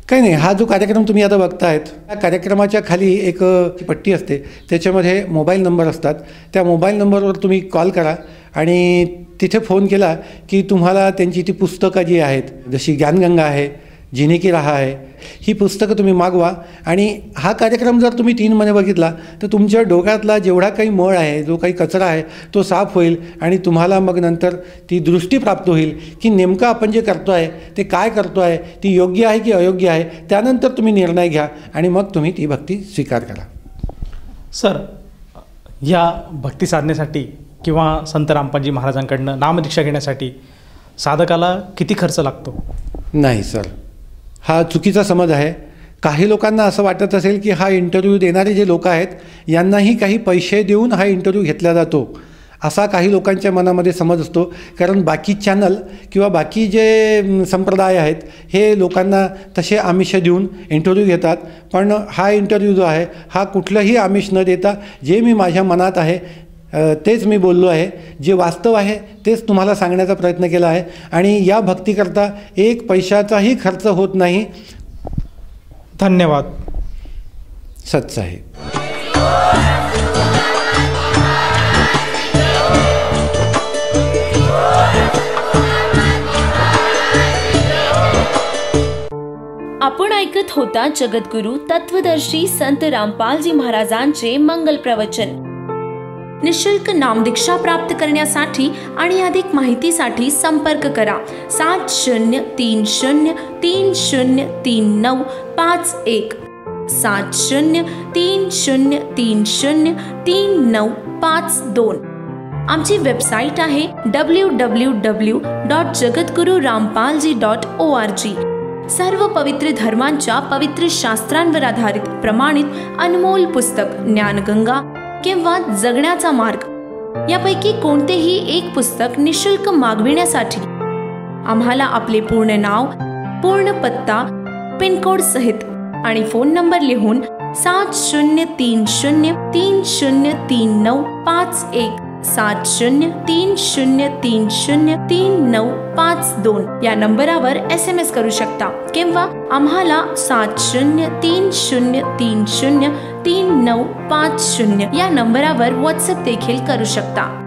काही नाही, हा जो कार्यक्रम तुम्ही आता बघतायत त्या कार्यक्रमाच्या खाली एक पट्टी असते, त्याच्यामध्ये मोबाईल नंबर असतात. त्या मोबाईल नंबरवर तुम्ही कॉल करा आणि तिथे फोन केला की तुम्हाला त्यांची ती पुस्तकं जी आहेत, जशी ज्ञानगंगा आहे, जीने की राह आहे, ही पुस्तकं तुम्ही मागवा. आणि हा कार्यक्रम जर तुम्ही 3 महिने बघितला तर तुमच्या डोक्यातला जेवढा काही मळ आहे, जो काही कचरा आहे तो साफ होईल आणि तुम्हाला मग नंतर ती दृष्टी प्राप्त होईल की नेमकं आपण जे करतो आहे ते काय करतो आहे, ती योग्य आहे की अयोग्य आहे. त्यानंतर तुम्ही निर्णय घ्या आणि मग तुम्ही ती भक्ती स्वीकार करा. सर, या भक्ती साधण्यासाठी किंवा संत रामपालजी महाराजांकडनं नामदीक्षा घेण्यासाठी साधकाला किती खर्च लागतो? नाही सर, हा चुकीचा समज आहे. काही लोकांना असं वाटत असेल की हा इंटरव्ह्यू देणारे जे लोक आहेत यांनाही काही पैसे देऊन हा इंटरव्ह्यू घेतला जातो, असा काही लोकांच्या मनामध्ये समज असतो. कारण बाकी चॅनल किंवा बाकी जे संप्रदाय आहेत हे लोकांना तसे आमिष देऊन इंटरव्ह्यू घेतात. पण हा इंटरव्ह्यू जो आहे हा कुठलंही आमिष न देता जे मी माझ्या मनात आहे तेच मी बोललो आहे, जे वास्तव आहे तेच तुम्हाला सांगण्याचा प्रयत्न केला आहे. आणि या भक्तीकरता 1 पैशाचाही खर्च होत नाही. धन्यवाद. सच्च आहे. आपण ऐकत होता जगद्गुरु तत्वदर्शी संत रामपालजी महाराजांचे मंगल प्रवचन. निशुल्क नामदीक्षा प्राप्त करण्यासाठी आणि अधिक माहितीसाठी संपर्क करा 7030303951 7030303952. आमची वेबसाईट आहे www.jagadgururampalji.org. सर्व पवित्र धर्मांच्या पवित्र शास्त्रांवर आधारित प्रमाणित अनमोल पुस्तक ज्ञानगंगा किंवा जगण्याचा मार्ग यापैकी कोणतेही एक पुस्तक निशुल्क मागविण्यासाठी आम्हाला आपले पूर्ण नाव, पूर्ण पत्ता, पिनकोड सहित आणि फोन नंबर लिहून 7030303951 7030303952 या नंबरावर SMS करू शकता किंवा आम्हाला 7030303950 या नंबरावर WhatsApp देखील करू शकता.